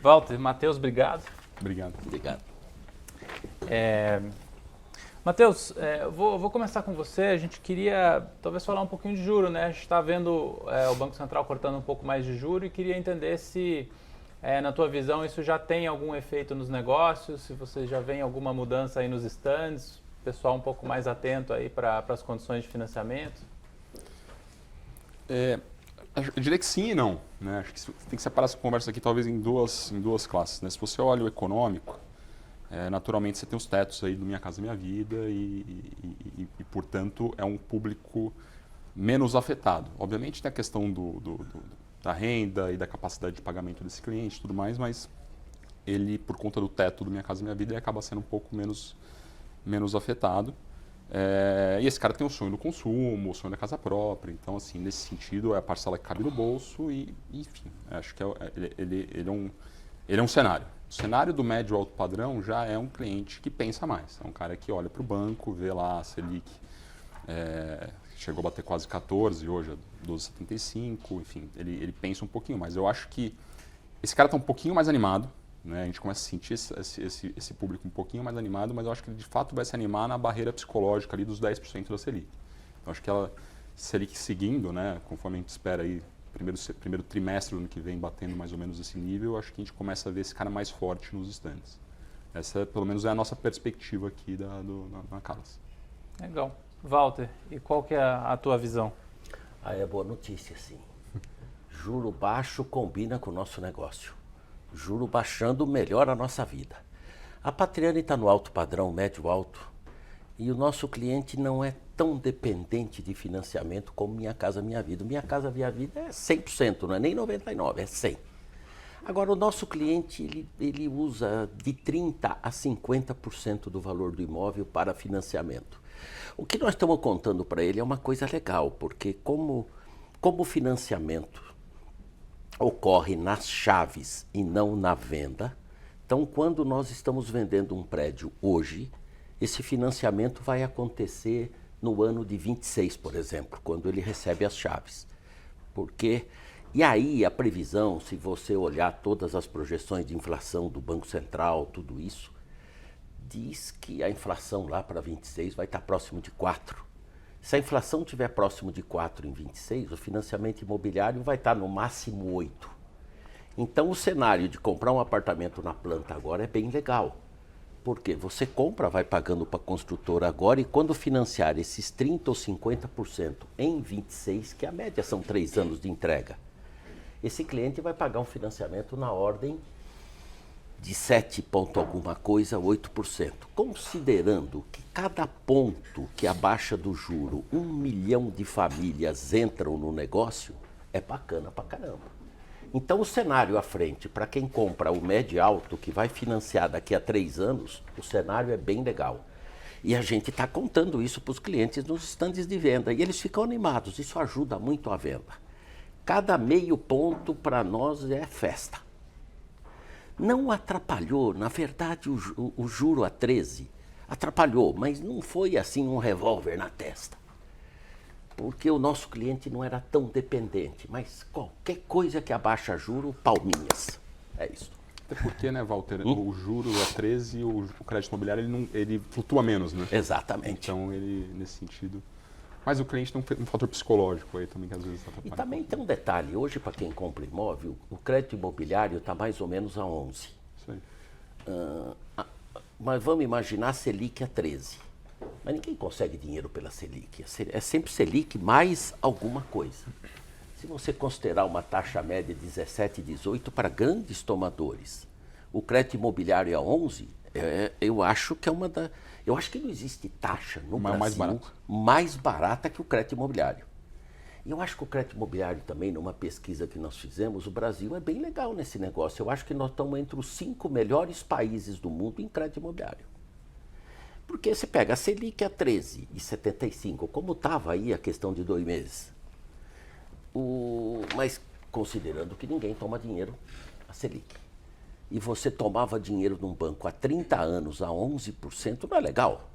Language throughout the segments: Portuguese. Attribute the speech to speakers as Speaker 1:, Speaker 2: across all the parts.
Speaker 1: Walter, Matheus, obrigado.
Speaker 2: Obrigado.
Speaker 3: Obrigado.
Speaker 1: Matheus, vou começar com você. A gente queria talvez falar um pouquinho de juro, né? A gente está vendo o Banco Central cortando um pouco mais de juro e queria entender se, na tua visão, isso já tem algum efeito nos negócios, se você já vê alguma mudança aí nos stands, o pessoal um pouco mais atento aí para as condições de financiamento.
Speaker 2: Eu diria que sim e não, né? Acho que tem que separar essa conversa aqui talvez em duas classes, né? Se você olha o econômico, naturalmente você tem os tetos aí do Minha Casa Minha Vida e portanto, é um público menos afetado. Obviamente tem a questão da renda e da capacidade de pagamento desse cliente e tudo mais, mas ele, por conta do teto do Minha Casa Minha Vida, ele acaba sendo um pouco menos afetado. E esse cara tem o sonho do consumo, o sonho da casa própria. Então, assim, nesse sentido, é a parcela que cabe no bolso e enfim, acho que ele é um cenário. O cenário do médio alto padrão já é um cliente que pensa mais. É um cara que olha para o banco, vê lá a Selic, chegou a bater quase 14, hoje é 12,75, enfim, ele pensa um pouquinho mais. Eu acho que esse cara está um pouquinho mais animado, né? A gente começa a sentir esse público um pouquinho mais animado, mas eu acho que ele de fato vai se animar na barreira psicológica ali dos 10% da Selic. Então, acho que ela, Selic seguindo, né, conforme a gente espera aí, primeiro trimestre do ano que vem batendo mais ou menos esse nível, acho que a gente começa a ver esse cara mais forte nos stands. Essa, pelo menos, é a nossa perspectiva aqui na Calas.
Speaker 1: Legal. Walter, e qual que é a tua visão?
Speaker 3: É boa notícia, sim. Juro baixo combina com o nosso negócio. Juro baixando melhora a nossa vida. A Patriani está no alto padrão, médio alto, e o nosso cliente não é tão dependente de financiamento como Minha Casa Minha Vida. Minha Casa Minha Vida é 100%, não é nem 99%, é 100%. Agora, o nosso cliente, ele usa de 30% a 50% do valor do imóvel para financiamento. O que nós estamos contando para ele é uma coisa legal, porque como o financiamento ocorre nas chaves e não na venda, então quando nós estamos vendendo um prédio hoje, esse financiamento vai acontecer no ano de 26, por exemplo, quando ele recebe as chaves. E aí a previsão, se você olhar todas as projeções de inflação do Banco Central, tudo isso, diz que a inflação lá para 26 vai estar próximo de 4. Se a inflação estiver próximo de 4 em 26, o financiamento imobiliário vai estar no máximo 8. Então o cenário de comprar um apartamento na planta agora é bem legal. Porque você compra, vai pagando para a construtora agora e quando financiar esses 30% ou 50% em 26, que a média são 3 anos de entrega, esse cliente vai pagar um financiamento na ordem de 7 ponto alguma coisa, 8%. Considerando que cada ponto que abaixa do juro, 1 milhão de famílias entram no negócio, é bacana pra caramba. Então o cenário à frente, para quem compra o médio alto, que vai financiar daqui a 3 anos, o cenário é bem legal. E a gente está contando isso para os clientes nos estandes de venda. E eles ficam animados, isso ajuda muito a venda. Cada meio ponto para nós é festa. Não atrapalhou, na verdade o juro a 13 atrapalhou, mas não foi assim um revólver na testa. Porque o nosso cliente não era tão dependente, mas qualquer coisa que abaixa juro, palminhas. É isso.
Speaker 2: Até porque, né, Walter, o juro a 13, o crédito imobiliário, ele flutua menos, né?
Speaker 3: Exatamente.
Speaker 2: Então, ele, nesse sentido... Mas o cliente tem um fator psicológico aí também, que às vezes atrapalha.
Speaker 3: E também tem um detalhe, hoje para quem compra imóvel, o crédito imobiliário está mais ou menos a 11.
Speaker 2: Isso aí.
Speaker 3: Mas vamos imaginar a Selic a 13. Mas ninguém consegue dinheiro pela Selic. É sempre Selic mais alguma coisa. Se você considerar uma taxa média de 17, 18 para grandes tomadores, o crédito imobiliário a 11, eu acho que é uma da... Eu acho que não existe taxa no Brasil mais barata que o crédito imobiliário. E eu acho que o crédito imobiliário também, numa pesquisa que nós fizemos, o Brasil é bem legal nesse negócio. Eu acho que nós estamos entre os 5 melhores países do mundo em crédito imobiliário. Porque você pega a Selic a 13,75, como estava aí a questão de 2 meses. Mas considerando que ninguém toma dinheiro a Selic. E você tomava dinheiro num banco há 30 anos a 11%, não é legal.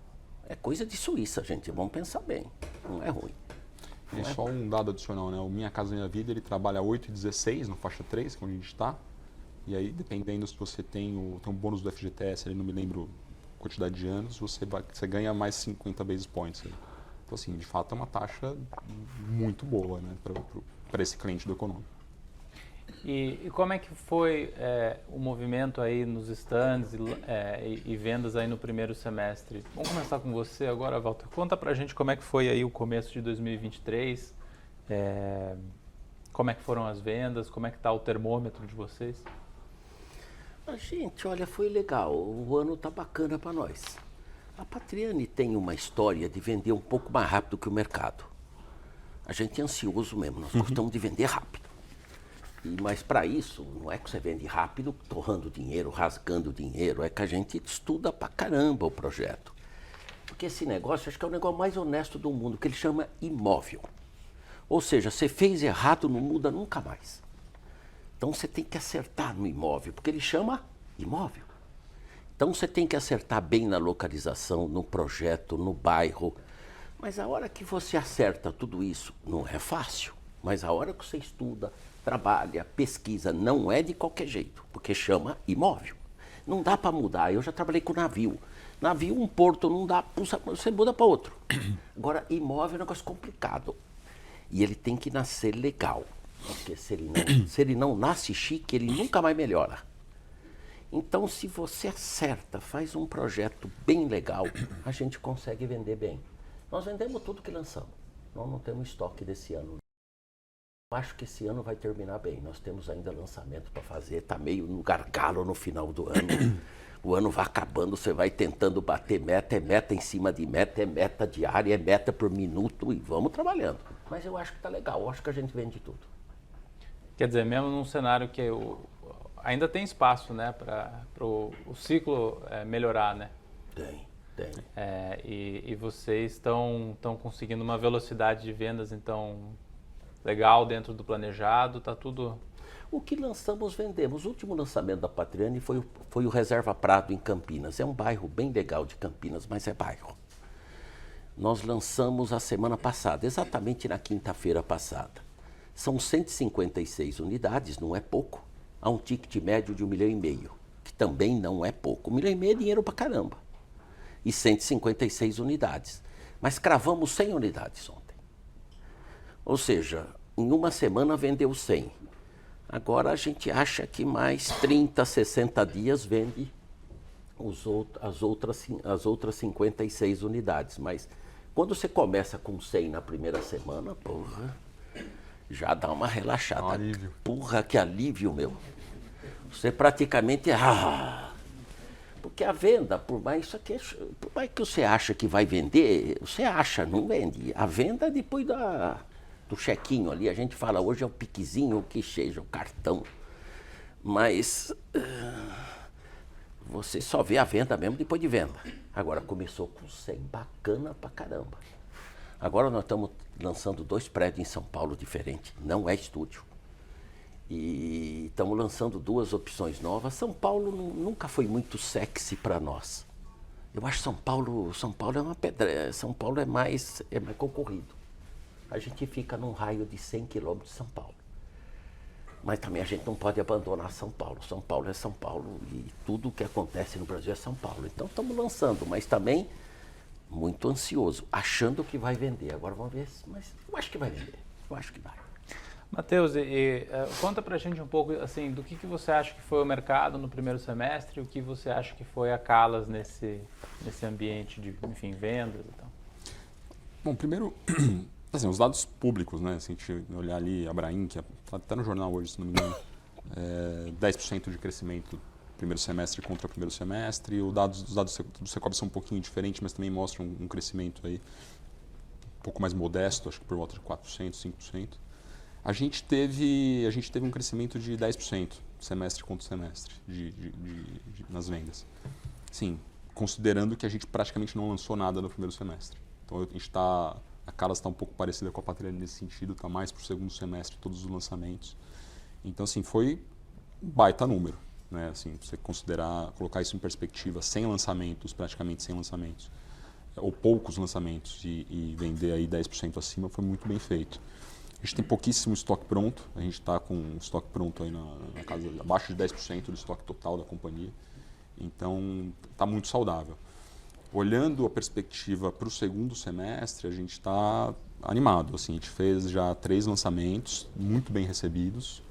Speaker 3: É coisa de Suíça, gente. Vamos pensar bem. Não é ruim.
Speaker 2: E só um dado adicional, né? O Minha Casa Minha Vida, ele trabalha 8,16 na faixa 3, que é onde a gente está. E aí, dependendo se você tem um bônus do FGTS, não me lembro a quantidade de anos, você ganha mais 50 basis points. Aí. Então, assim, de fato, é uma taxa muito boa, né, para esse cliente do econômico.
Speaker 1: E como é que foi o movimento aí nos stands e vendas aí no primeiro semestre? Vamos começar com você agora, Walter. Conta pra gente como é que foi aí o começo de 2023, como é que foram as vendas, como é que tá o termômetro de vocês?
Speaker 3: Gente, olha, foi legal. O ano tá bacana para nós. A Patriani tem uma história de vender um pouco mais rápido que o mercado. A gente é ansioso mesmo, nós gostamos de vender rápido. Mas para isso, não é que você vende rápido, torrando dinheiro, rasgando dinheiro, é que a gente estuda pra caramba o projeto. Porque esse negócio, acho que é o negócio mais honesto do mundo, que ele chama imóvel. Ou seja, você fez errado, não muda nunca mais. Então você tem que acertar no imóvel, porque ele chama imóvel. Então você tem que acertar bem na localização, no projeto, no bairro. Mas a hora que você acerta tudo isso, não é fácil. Mas a hora que você estuda, trabalha, pesquisa, não é de qualquer jeito, porque chama imóvel. Não dá para mudar. Eu já trabalhei com navio. Navio, um porto, não dá, você muda para outro. Agora, imóvel é um negócio complicado. E ele tem que nascer legal. Porque se ele não nasce chique, ele nunca mais melhora. Então, se você acerta, faz um projeto bem legal, a gente consegue vender bem. Nós vendemos tudo que lançamos. Nós não temos estoque desse ano. Acho que esse ano vai terminar bem. Nós temos ainda lançamento para fazer. Está meio no gargalo no final do ano. O ano vai acabando, você vai tentando bater meta. É meta em cima de meta, é meta diária, é meta por minuto e vamos trabalhando. Mas eu acho que está legal. Eu acho que a gente vende tudo.
Speaker 1: Quer dizer, mesmo num cenário que ainda tem espaço, né, para o ciclo melhorar, né?
Speaker 3: Tem.
Speaker 1: E vocês estão conseguindo uma velocidade de vendas, então, legal dentro do planejado, tá tudo...
Speaker 3: O que lançamos, vendemos. O último lançamento da Patriani foi o Reserva Prado, em Campinas. É um bairro bem legal de Campinas, mas é bairro. Nós lançamos a semana passada, exatamente na quinta-feira passada. São 156 unidades, não é pouco. Há um ticket médio de 1,5 milhão, que também não é pouco. 1,5 milhão é dinheiro pra caramba. E 156 unidades. Mas cravamos 100 unidades ontem. Ou seja, em uma semana vendeu 100. Agora a gente acha que mais 30, 60 dias vende as outras 56 unidades. Mas quando você começa com 100 na primeira semana, porra, já dá uma relaxada.
Speaker 2: Um alívio.
Speaker 3: Porra, que alívio, meu. Você praticamente... porque a venda, por mais que você acha que vai vender, você acha, não vende. A venda é depois do chequinho ali. A gente fala, hoje é o piquezinho, o que seja, o cartão. Mas você só vê a venda mesmo depois de venda. Agora, começou com 100, bacana pra caramba. Agora nós estamos lançando 2 prédios em São Paulo diferentes, não é estúdio. E estamos lançando 2 opções novas. São Paulo nunca foi muito sexy para nós. Eu acho que São Paulo é uma pedra. São Paulo é mais concorrido. A gente fica num raio de 100 quilômetros de São Paulo. Mas também a gente não pode abandonar São Paulo. São Paulo é São Paulo e tudo o que acontece no Brasil é São Paulo. Então estamos lançando, mas também muito ansioso, achando que vai vender. Agora vamos ver, mas eu acho que vai vender. Eu acho que vai.
Speaker 1: Matheus, conta pra gente um pouco assim, do que você acha que foi o mercado no primeiro semestre e o que você acha que foi a Calas nesse ambiente de, enfim, vendas e tal.
Speaker 2: Bom, primeiro, assim, os dados públicos, né? Se a gente olhar ali a Abraim, que está até no jornal hoje, se não me engano, 10% de crescimento primeiro semestre contra o primeiro semestre. Os dados do Secovi são um pouquinho diferentes, mas também mostram um crescimento aí um pouco mais modesto, acho que por volta de 4%, 5%. A gente teve um crescimento de 10% semestre contra semestre nas vendas. Sim, considerando que a gente praticamente não lançou nada no primeiro semestre. Então a Calas está um pouco parecida com a Patriani nesse sentido, está mais para o segundo semestre todos os lançamentos. Então, assim, foi um baita número, né? Assim, você colocar isso em perspectiva, praticamente 100 lançamentos, ou poucos lançamentos e vender aí 10% acima, foi muito bem feito. A gente tem pouquíssimo estoque pronto, a gente está com um estoque pronto aí na casa abaixo de 10% do estoque total da companhia, então está muito saudável. Olhando a perspectiva para o segundo semestre, a gente está animado. Assim, a gente fez já 3 lançamentos muito bem recebidos,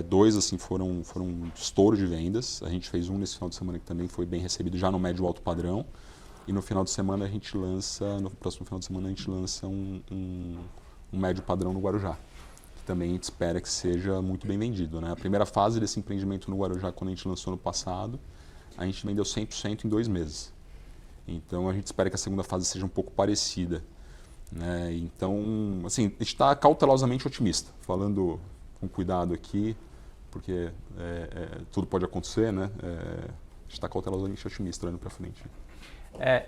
Speaker 2: 2 assim, foram estouro de vendas, a gente fez um nesse final de semana que também foi bem recebido já no médio alto padrão, e no final de semana a gente lança, no próximo final de semana a gente lança um médio padrão no Guarujá, que também a gente espera que seja muito bem vendido, né? A primeira fase desse empreendimento no Guarujá, quando a gente lançou no passado, a gente vendeu 100% em 2 meses. Então a gente espera que a segunda fase seja um pouco parecida, né? Então, assim, a gente está cautelosamente otimista, falando com cuidado aqui, porque tudo pode acontecer, né? A gente está cautelosamente otimista olhando para frente.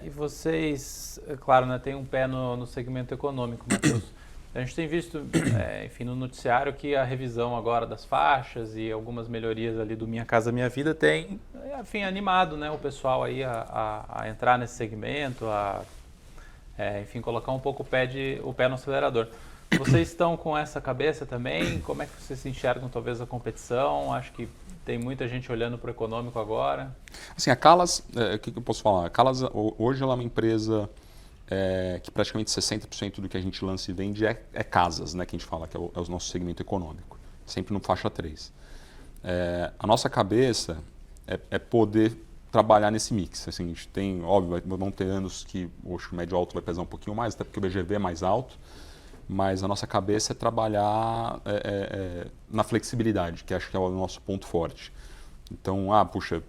Speaker 1: E vocês, claro, né, tem um pé no segmento econômico, Matheus. A gente tem visto, enfim, no noticiário que a revisão agora das faixas e algumas melhorias ali do Minha Casa Minha Vida tem, enfim, animado, né, o pessoal aí a entrar nesse segmento, enfim, colocar um pouco o pé no acelerador. Vocês estão com essa cabeça também? Como é que vocês se enxergam talvez a competição? Acho que tem muita gente olhando para o econômico agora.
Speaker 2: Assim, a Calas, o que eu posso falar? A Calas hoje ela é uma empresa que praticamente 60% do que a gente lança e vende é casas, né, que a gente fala que é o nosso segmento econômico, sempre no faixa 3. A nossa cabeça é poder trabalhar nesse mix. Assim, a gente tem, óbvio, vão ter anos que o médio alto vai pesar um pouquinho mais, até porque o BGV é mais alto, mas a nossa cabeça é trabalhar na flexibilidade, que acho que é o nosso ponto forte. Então, puxa,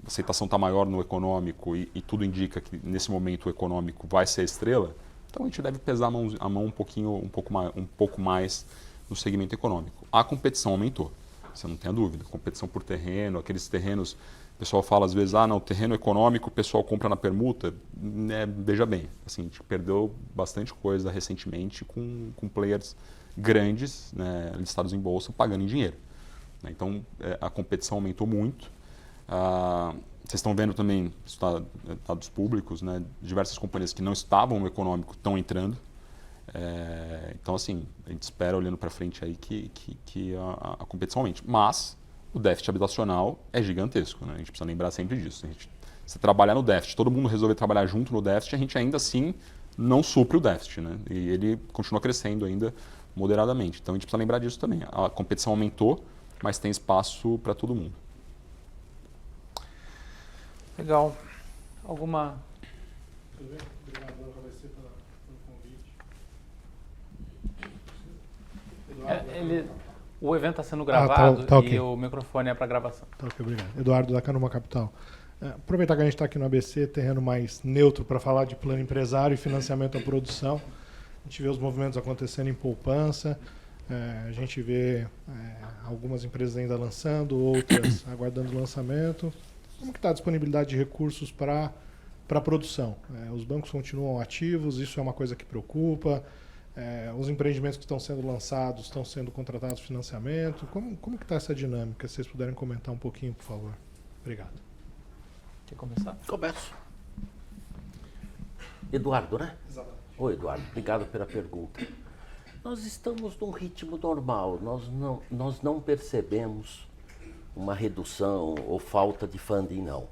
Speaker 2: a aceitação está maior no econômico e tudo indica que nesse momento o econômico vai ser a estrela, então a gente deve pesar a mão um pouco mais no segmento econômico. A competição aumentou, você não tem a dúvida. Competição por terreno, aqueles terrenos, o pessoal fala às vezes, não, terreno econômico o pessoal compra na permuta. Veja bem, assim, a gente perdeu bastante coisa recentemente com players grandes, né, listados em bolsa, pagando em dinheiro. Então, a competição aumentou muito. Vocês estão vendo também, dados públicos, né, diversas companhias que não estavam no econômico estão entrando. Então, assim, a gente espera, olhando para frente, aí que a competição aumente. Mas o déficit habitacional é gigantesco, né? A gente precisa lembrar sempre disso. Se trabalhar no déficit, todo mundo resolver trabalhar junto no déficit, a gente ainda assim não supre o déficit, né? E ele continua crescendo ainda moderadamente. Então, a gente precisa lembrar disso também. A competição aumentou, mas tem espaço para todo mundo.
Speaker 1: Legal. Alguma...
Speaker 4: Tudo bem? Obrigado, agradecer pelo convite.
Speaker 1: O evento está sendo gravado
Speaker 4: tá okay.
Speaker 1: E o microfone é para gravação.
Speaker 4: Tá ok, obrigado. Eduardo, da Canuma Capital. Aproveitar que a gente está aqui no ABC, terreno mais neutro para falar de plano empresário e financiamento à produção. A gente vê os movimentos acontecendo em poupança, a gente vê algumas empresas ainda lançando, outras aguardando lançamento. Como que está a disponibilidade de recursos para a produção? Os bancos continuam ativos, isso é uma coisa que preocupa. Os empreendimentos que estão sendo lançados, estão sendo contratados financiamento. Como que está essa dinâmica? Se vocês puderem comentar um pouquinho, por favor. Obrigado.
Speaker 1: Quer começar?
Speaker 3: Começo. Eduardo, né?
Speaker 4: Exatamente.
Speaker 3: Oi, Eduardo. Obrigado pela pergunta. Nós estamos num ritmo normal. Nós não percebemos uma redução ou falta de funding, não.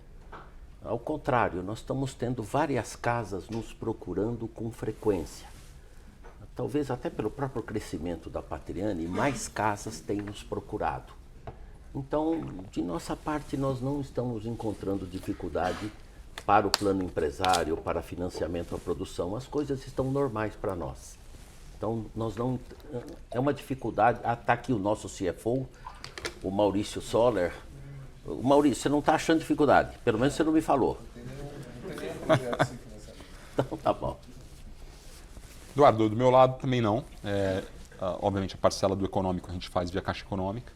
Speaker 3: Ao contrário, nós estamos tendo várias casas nos procurando com frequência. Talvez até pelo próprio crescimento da Patriani, mais casas têm nos procurado. Então, de nossa parte, nós não estamos encontrando dificuldade para o plano empresário, para financiamento à produção. As coisas estão normais para nós. Então, nós não... É uma dificuldade... Está aqui o nosso CFO, o Maurício Soller. Maurício, você não está achando dificuldade? Pelo menos você não me falou. Então, tá bom.
Speaker 2: Eduardo, do meu lado também não. Obviamente a parcela do econômico a gente faz via Caixa Econômica.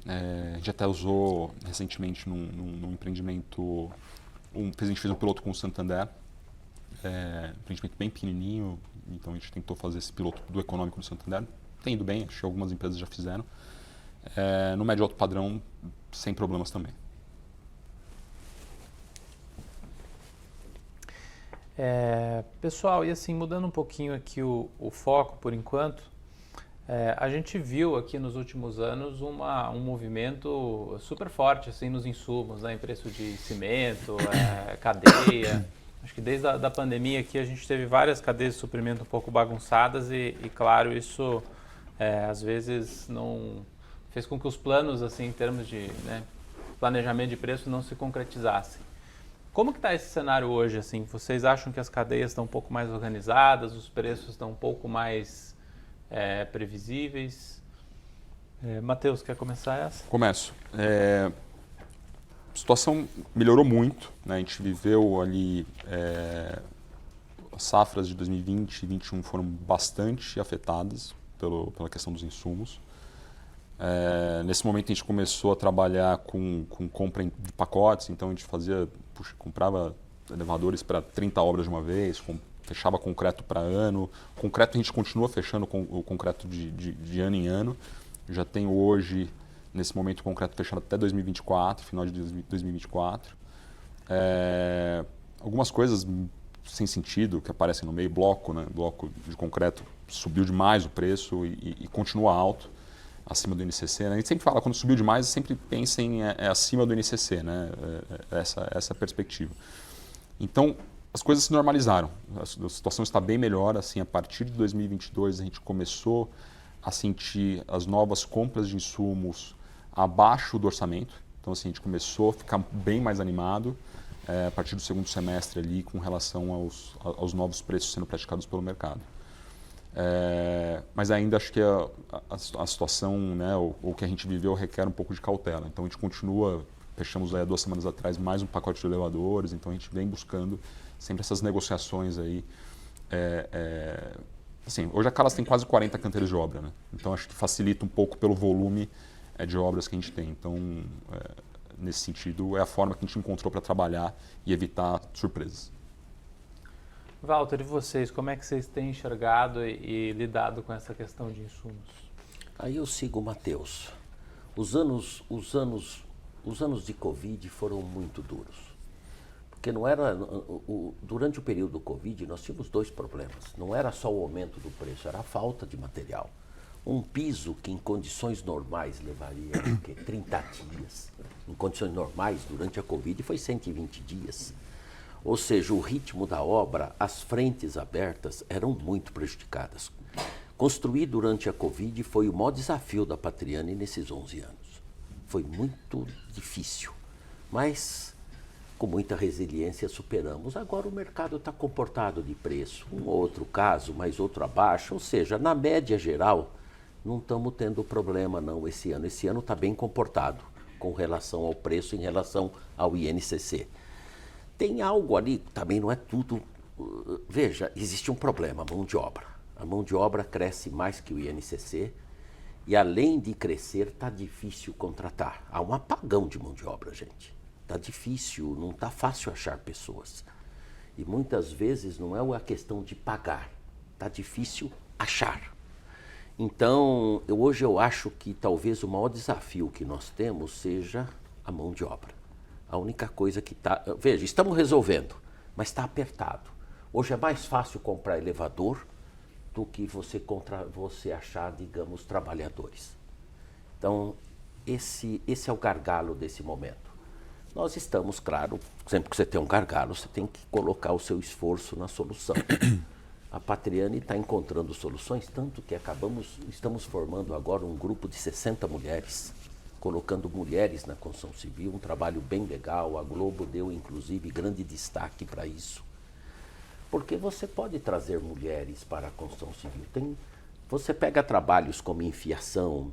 Speaker 2: A gente até usou recentemente num empreendimento, a gente fez um piloto com o Santander, um empreendimento bem pequenininho, então a gente tentou fazer esse piloto do econômico do Santander. Tem ido bem, acho que algumas empresas já fizeram. No médio alto padrão, sem problemas também.
Speaker 1: Pessoal, e assim, mudando um pouquinho aqui o foco por enquanto, A gente viu aqui nos últimos anos um movimento super forte assim, nos insumos, né, em preço de cimento, cadeia. Acho que desde a pandemia aqui a gente teve várias cadeias de suprimento um pouco bagunçadas e claro, isso às vezes não fez com que os planos, assim, em termos de planejamento de preço, não se concretizassem. Como que está esse cenário hoje? Assim? Vocês acham que as cadeias estão um pouco mais organizadas, os preços estão um pouco mais previsíveis? Matheus, quer começar essa?
Speaker 2: Começo. A situação melhorou muito, né? A gente viveu ali, as safras de 2020 e 2021 foram bastante afetadas pela questão dos insumos. Nesse momento a gente começou a trabalhar com compra de pacotes, então a gente comprava elevadores para 30 obras de uma vez, fechava concreto para ano. Concreto a gente continua fechando o concreto de ano em ano. Já tenho hoje, nesse momento, o concreto fechado até 2024, final de 2024. Algumas coisas sem sentido que aparecem no meio, bloco de concreto subiu demais o preço e continua alto, acima do INCC. Né? A gente sempre fala, quando subiu demais, sempre pensa em acima do INCC, né? Essa perspectiva. Então, as coisas se normalizaram. A situação está bem melhor. Assim, a partir de 2022, a gente começou a sentir as novas compras de insumos abaixo do orçamento. Então, assim, a gente começou a ficar bem mais animado a partir do segundo semestre ali com relação aos novos preços sendo praticados pelo mercado. Mas ainda acho que a situação, né, o que a gente viveu requer um pouco de cautela. Então a gente continua, fechamos aí há 2 semanas atrás mais um pacote de elevadores, então a gente vem buscando sempre essas negociações aí. Assim, hoje a Calas tem quase 40 canteiros de obra, né? Então acho que facilita um pouco pelo volume de obras que a gente tem. Então, nesse sentido, é a forma que a gente encontrou para trabalhar e evitar surpresas.
Speaker 1: Walter, e vocês, como é que vocês têm enxergado e lidado com essa questão de insumos?
Speaker 3: Aí eu sigo o Matheus. Os anos de Covid foram muito duros. Porque não era durante o período do Covid nós tínhamos 2 problemas. Não era só o aumento do preço, era a falta de material. Um piso que em condições normais levaria 30 dias, em condições normais durante a Covid foi 120 dias. Ou seja, o ritmo da obra, as frentes abertas eram muito prejudicadas. Construir durante a Covid foi o maior desafio da Patriani nesses 11 anos. Foi muito difícil, mas com muita resiliência superamos. Agora o mercado está comportado de preço, um ou outro caso, mas outro abaixo. Ou seja, na média geral, não estamos tendo problema não esse ano. Esse ano está bem comportado com relação ao preço, em relação ao INCC. Tem algo ali, também não é tudo. Veja, existe um problema, a mão de obra. A mão de obra cresce mais que o INCC e além de crescer, está difícil contratar. Há um apagão de mão de obra, gente. Está difícil, não está fácil achar pessoas. E muitas vezes não é a questão de pagar, está difícil achar. Então, hoje eu acho que talvez o maior desafio que nós temos seja a mão de obra. A única coisa que está... Veja, estamos resolvendo, mas está apertado. Hoje é mais fácil comprar elevador do que você achar, digamos, trabalhadores. Então, esse é o gargalo desse momento. Nós estamos, claro, sempre que você tem um gargalo, você tem que colocar o seu esforço na solução. A Patriani está encontrando soluções, tanto que estamos formando agora um grupo de 60 mulheres, colocando mulheres na construção civil, um trabalho bem legal. A Globo deu, inclusive, grande destaque para isso. Porque você pode trazer mulheres para a construção civil. Você pega trabalhos como enfiação,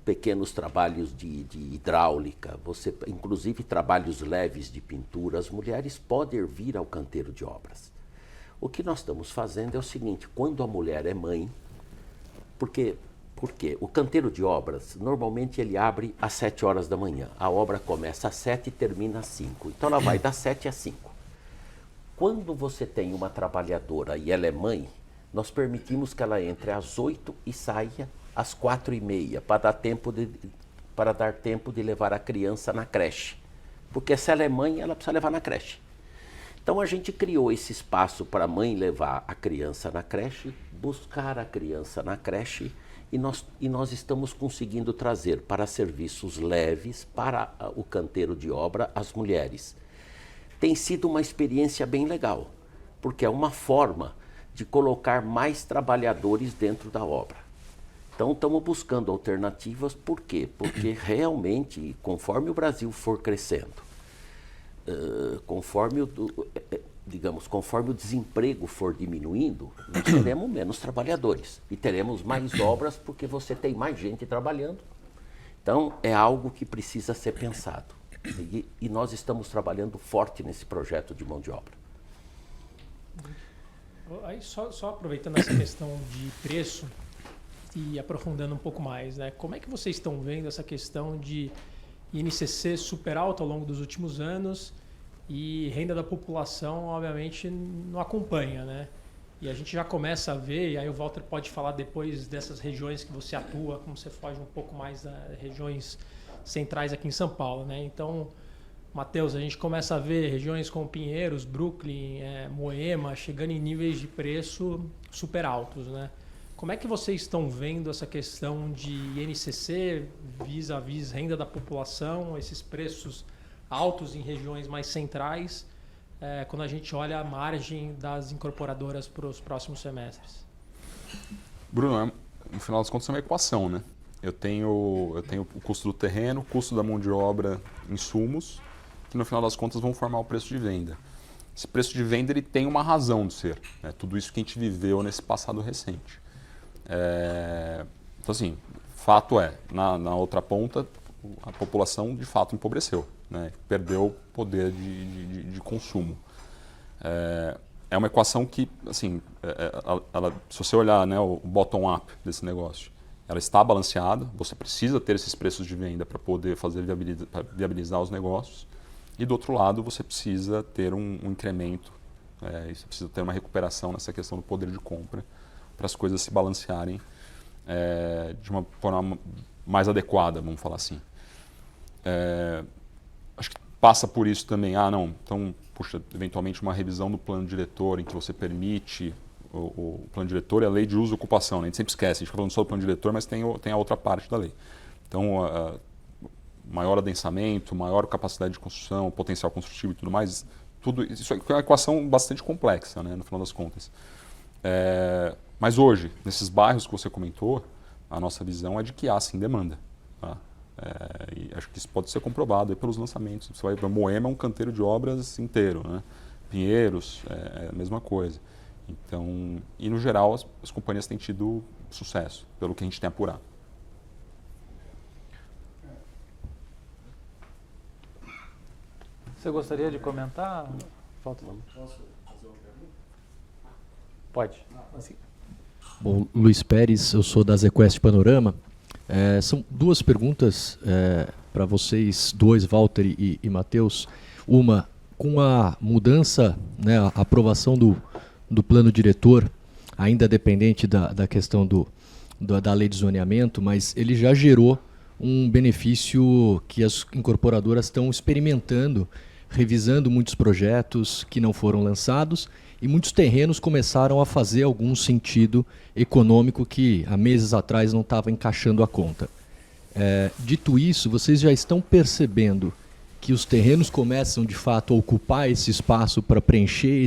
Speaker 3: pequenos trabalhos de hidráulica, inclusive trabalhos leves de pintura. As mulheres podem vir ao canteiro de obras. O que nós estamos fazendo é o seguinte, quando a mulher é mãe, Por quê? O canteiro de obras, normalmente ele abre às 7 horas da manhã. A obra começa às 7 e termina às 5. Então ela vai das 7 às 5. Quando você tem uma trabalhadora e ela é mãe, nós permitimos que ela entre às 8 e saia às 4h30, para dar tempo de levar a criança na creche. Porque se ela é mãe, ela precisa levar na creche. Então a gente criou esse espaço para a mãe levar a criança na creche, buscar a criança na creche, e nós estamos conseguindo trazer para serviços leves, para o canteiro de obra, as mulheres. Tem sido uma experiência bem legal, porque é uma forma de colocar mais trabalhadores dentro da obra. Então, estamos buscando alternativas. Por quê? Porque realmente, conforme o Brasil for crescendo, conforme o desemprego for diminuindo, nós teremos menos trabalhadores e teremos mais obras porque você tem mais gente trabalhando. Então, é algo que precisa ser pensado. E nós estamos trabalhando forte nesse projeto de mão de obra.
Speaker 5: Aí só aproveitando essa questão de preço e aprofundando um pouco mais, né? Como é que vocês estão vendo essa questão de INCC super alto ao longo dos últimos anos e renda da população, obviamente, não acompanha, né? E a gente já começa a ver, e aí o Walter pode falar depois dessas regiões que você atua, como você foge um pouco mais das regiões centrais aqui em São Paulo, né? Então, Matheus, a gente começa a ver regiões como Pinheiros, Brooklyn, Moema, chegando em níveis de preço super altos, né? Como é que vocês estão vendo essa questão de INCC vis-à-vis renda da população, esses preços altos em regiões mais centrais, quando a gente olha a margem das incorporadoras para os próximos semestres?
Speaker 2: Bruno, no final das contas é uma equação, né? Eu tenho o custo do terreno, o custo da mão de obra, insumos, que no final das contas vão formar o preço de venda. Esse preço de venda ele tem uma razão de ser, né? Tudo isso que a gente viveu nesse passado recente. Então, assim, fato é, na outra ponta, a população de fato empobreceu, né? Perdeu poder de consumo. É uma equação que, assim, se você olhar, né, o bottom-up desse negócio, ela está balanceada, você precisa ter esses preços de venda para poder viabilizar os negócios, e do outro lado você precisa ter um incremento, e você precisa ter uma recuperação nessa questão do poder de compra para as coisas se balancearem de uma forma mais adequada, vamos falar assim. Acho que passa por isso também, então, puxa, eventualmente uma revisão do plano diretor em que você permite o plano diretor e a lei de uso e ocupação, né? A gente sempre esquece, a gente fica falando só do plano diretor, mas tem a outra parte da lei. Então, maior adensamento, maior capacidade de construção, potencial construtivo e tudo mais, tudo isso é uma equação bastante complexa, né, no final das contas. Mas hoje, nesses bairros que você comentou, a nossa visão é de que há sim demanda. Tá? E acho que isso pode ser comprovado aí pelos lançamentos. Você vai para Moema, é um canteiro de obras inteiro, né? Pinheiros, é a mesma coisa. Então, e no geral, as companhias têm tido sucesso, pelo que a gente tem apurado.
Speaker 1: Você gostaria de comentar? Falta.
Speaker 6: Posso fazer uma pergunta?
Speaker 1: Pode.
Speaker 7: Bom, Luiz Pérez, eu sou da ZQuest Panorama. São duas perguntas para vocês dois, Walter e Matheus. Uma, com a mudança, né, a aprovação do plano diretor, ainda dependente da questão da lei de zoneamento, mas ele já gerou um benefício que as incorporadoras estão experimentando, revisando muitos projetos que não foram lançados, e muitos terrenos começaram a fazer algum sentido econômico que há meses atrás não estava encaixando a conta. Dito isso, vocês já estão percebendo que os terrenos começam de fato a ocupar esse espaço para preencher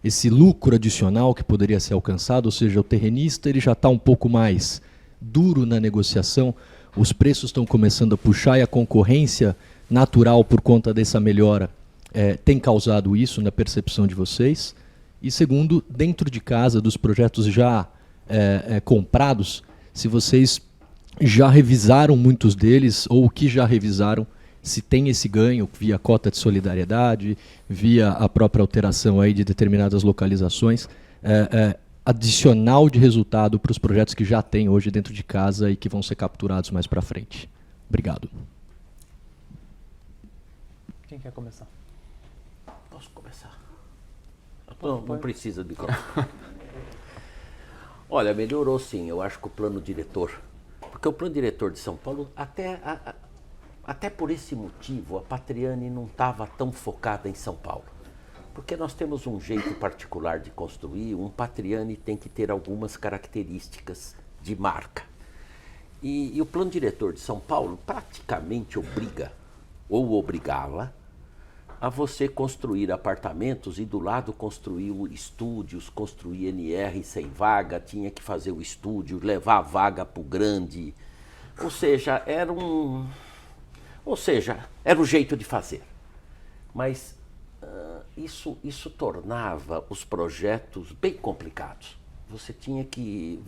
Speaker 7: esse lucro adicional que poderia ser alcançado, ou seja, o terrenista ele já está um pouco mais duro na negociação, os preços estão começando a puxar e a concorrência natural por conta dessa melhora tem causado isso na percepção de vocês? E segundo, dentro de casa, dos projetos já comprados, se vocês já revisaram muitos deles, ou o que já revisaram, se tem esse ganho via cota de solidariedade, via a própria alteração aí de determinadas localizações, adicional de resultado para os projetos que já tem hoje dentro de casa e que vão ser capturados mais para frente. Obrigado.
Speaker 1: Quem quer começar?
Speaker 3: Posso começar? Não precisa de microfone. Olha, melhorou sim, eu acho que o plano diretor. Porque o plano diretor de São Paulo, até por esse motivo, a Patriani não estava tão focada em São Paulo. Porque nós temos um jeito particular de construir, um Patriani tem que ter algumas características de marca. E o plano diretor de São Paulo praticamente obriga, ou obrigava, a você construir apartamentos e do lado construir estúdios, construir NR sem vaga, tinha que fazer o estúdio, levar a vaga para o grande. Ou seja, era o jeito de fazer. Mas isso tornava os projetos bem complicados. Você tinha que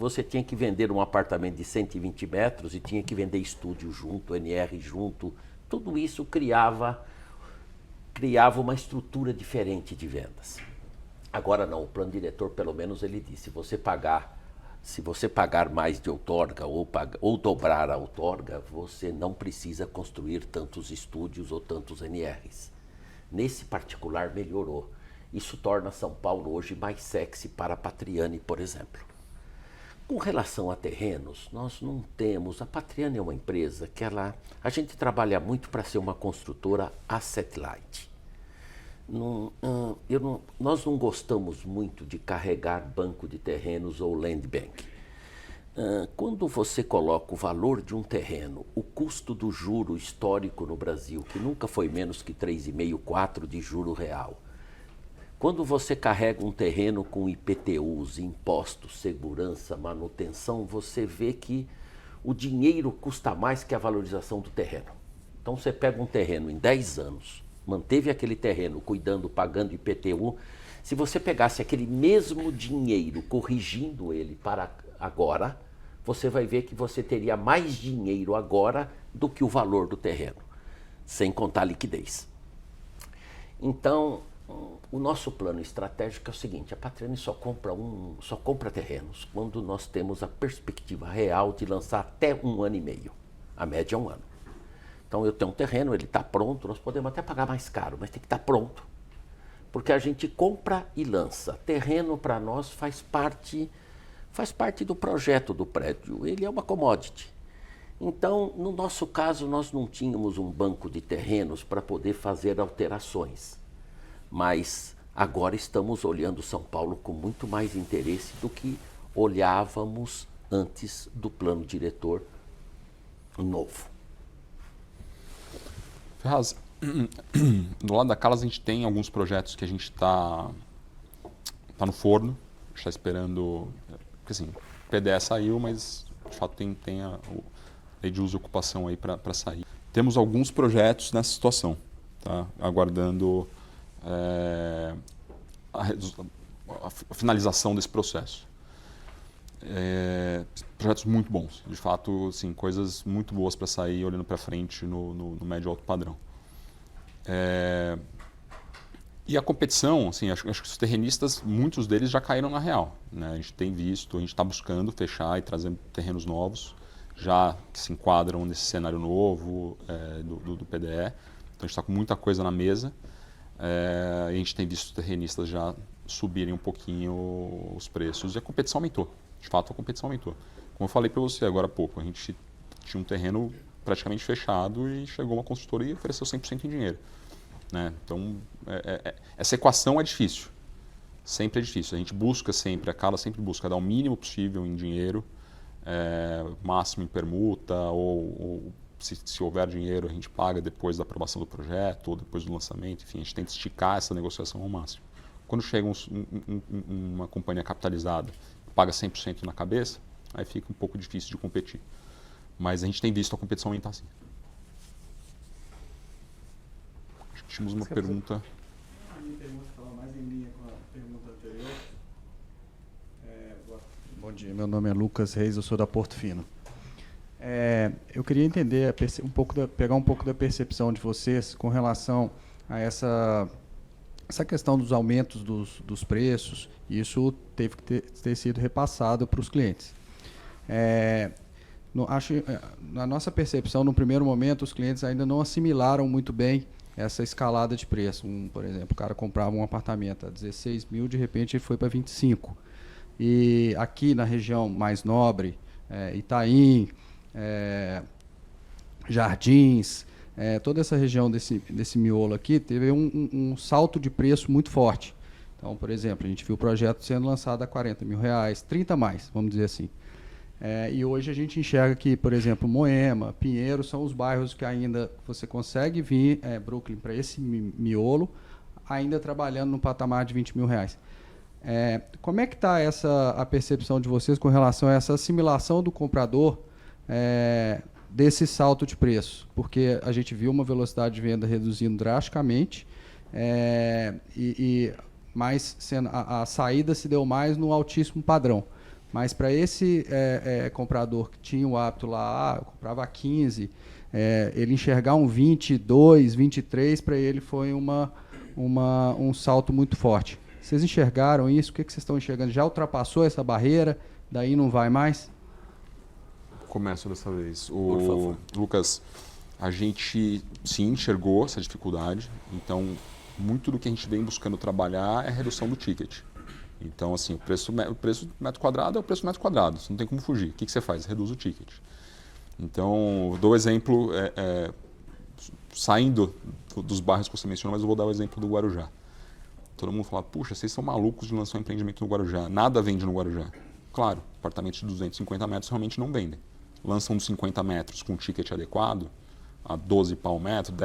Speaker 3: vender um apartamento de 120 metros e tinha que vender estúdio junto, NR junto. Tudo isso criava uma estrutura diferente de vendas. Agora não, o plano diretor, pelo menos, ele diz, se você pagar mais de outorga ou dobrar a outorga, você não precisa construir tantos estúdios ou tantos NRs. Nesse particular, melhorou. Isso torna São Paulo hoje mais sexy para a Patriani, por exemplo. Com relação a terrenos, nós não temos... A Patriani é uma empresa que a gente trabalha muito para ser uma construtora asset light. Nós não gostamos muito de carregar banco de terrenos ou land bank. Quando você coloca o valor de um terreno, o custo do juro histórico no Brasil, que nunca foi menos que 3,5%, 4% de juro real, quando você carrega um terreno com IPTUs, impostos, segurança, manutenção, você vê que o dinheiro custa mais que a valorização do terreno. Então você pega um terreno em 10 anos, manteve aquele terreno cuidando, pagando IPTU, se você pegasse aquele mesmo dinheiro, corrigindo ele para agora, você vai ver que você teria mais dinheiro agora do que o valor do terreno, sem contar a liquidez. Então, o nosso plano estratégico é o seguinte, a Patriani só compra terrenos quando nós temos a perspectiva real de lançar até 1 ano e meio. A média é 1 ano. Então eu tenho um terreno, ele está pronto, nós podemos até pagar mais caro, mas tem que estar pronto. Porque a gente compra e lança. Terreno para nós faz parte do projeto do prédio, ele é uma commodity. Então, no nosso caso, nós não tínhamos um banco de terrenos para poder fazer alterações. Mas agora estamos olhando São Paulo com muito mais interesse do que olhávamos antes do plano diretor novo.
Speaker 2: Ferraz, do lado da Calas a gente tem alguns projetos que a gente está no forno, está esperando, porque assim, o PDE saiu, mas de fato tem a lei de uso e ocupação aí para sair. Temos alguns projetos nessa situação, tá? Aguardando a finalização desse processo. Projetos muito bons, de fato, assim, coisas muito boas para sair olhando para frente no médio e alto padrão. E a competição, assim, acho que os terrenistas, muitos deles já caíram na real, né? A gente tem visto, a gente está buscando fechar e trazer terrenos novos, já que se enquadram nesse cenário novo do PDE. Então a gente está com muita coisa na mesa. E a gente tem visto os terrenistas já subirem um pouquinho os preços e a competição aumentou. De fato, a competição aumentou. Como eu falei para você agora há pouco, a gente tinha um terreno praticamente fechado e chegou uma construtora e ofereceu 100% em dinheiro, né? Então, essa equação é difícil. Sempre é difícil. A gente busca sempre, a Cala sempre busca dar o mínimo possível em dinheiro, máximo em permuta, ou se houver dinheiro, a gente paga depois da aprovação do projeto, ou depois do lançamento, enfim, a gente tenta esticar essa negociação ao máximo. Quando chega uma companhia capitalizada, paga 100% na cabeça, aí fica um pouco difícil de competir. Mas a gente tem visto a competição aumentar sim. Acho que tínhamos uma pergunta.
Speaker 6: A minha pergunta estava mais em linha com a pergunta anterior. Bom dia, meu nome é Lucas Reis, eu sou da Porto Fino. Eu queria entender, pegar um pouco da percepção de vocês com relação a essa questão dos aumentos dos preços. Isso teve que ter sido repassado para os clientes. Na nossa percepção, no primeiro momento, os clientes ainda não assimilaram muito bem essa escalada de preço. Por exemplo, o cara comprava um apartamento a 16 mil, de repente ele foi para 25. E aqui na região mais nobre, Itaim, Jardins, toda essa região desse miolo aqui teve um salto de preço muito forte. Então, por exemplo, a gente viu o projeto sendo lançado a R$40 mil, 30 mais, vamos dizer assim. E hoje a gente enxerga que, por exemplo, Moema, Pinheiro são os bairros que ainda você consegue vir, Brooklyn, para esse miolo, ainda trabalhando no patamar de R$20 mil. Como é que está a percepção de vocês com relação a essa assimilação do comprador desse salto de preço? Porque a gente viu uma velocidade de venda reduzindo drasticamente, mas a saída se deu mais no altíssimo padrão. Mas para esse comprador que tinha o hábito lá, eu comprava 15, ele enxergar um 22, 23, para ele foi um salto muito forte. Vocês enxergaram isso? O que vocês estão enxergando? Já ultrapassou essa barreira? Daí não vai mais?
Speaker 2: Começo dessa vez.
Speaker 3: Por favor.
Speaker 2: Lucas, a gente sim enxergou essa dificuldade. Então, muito do que a gente vem buscando trabalhar é a redução do ticket. Então, assim, o preço do metro quadrado é o preço do metro quadrado. Você não tem como fugir. O que você faz? Reduz o ticket. Então, dou o exemplo, saindo dos bairros que você mencionou, mas eu vou dar o exemplo do Guarujá. Todo mundo fala, puxa, vocês são malucos de lançar um empreendimento no Guarujá. Nada vende no Guarujá. Claro, apartamentos de 250 metros realmente não vendem. Lançam de 50 metros com um ticket adequado, a 12 pau o metro,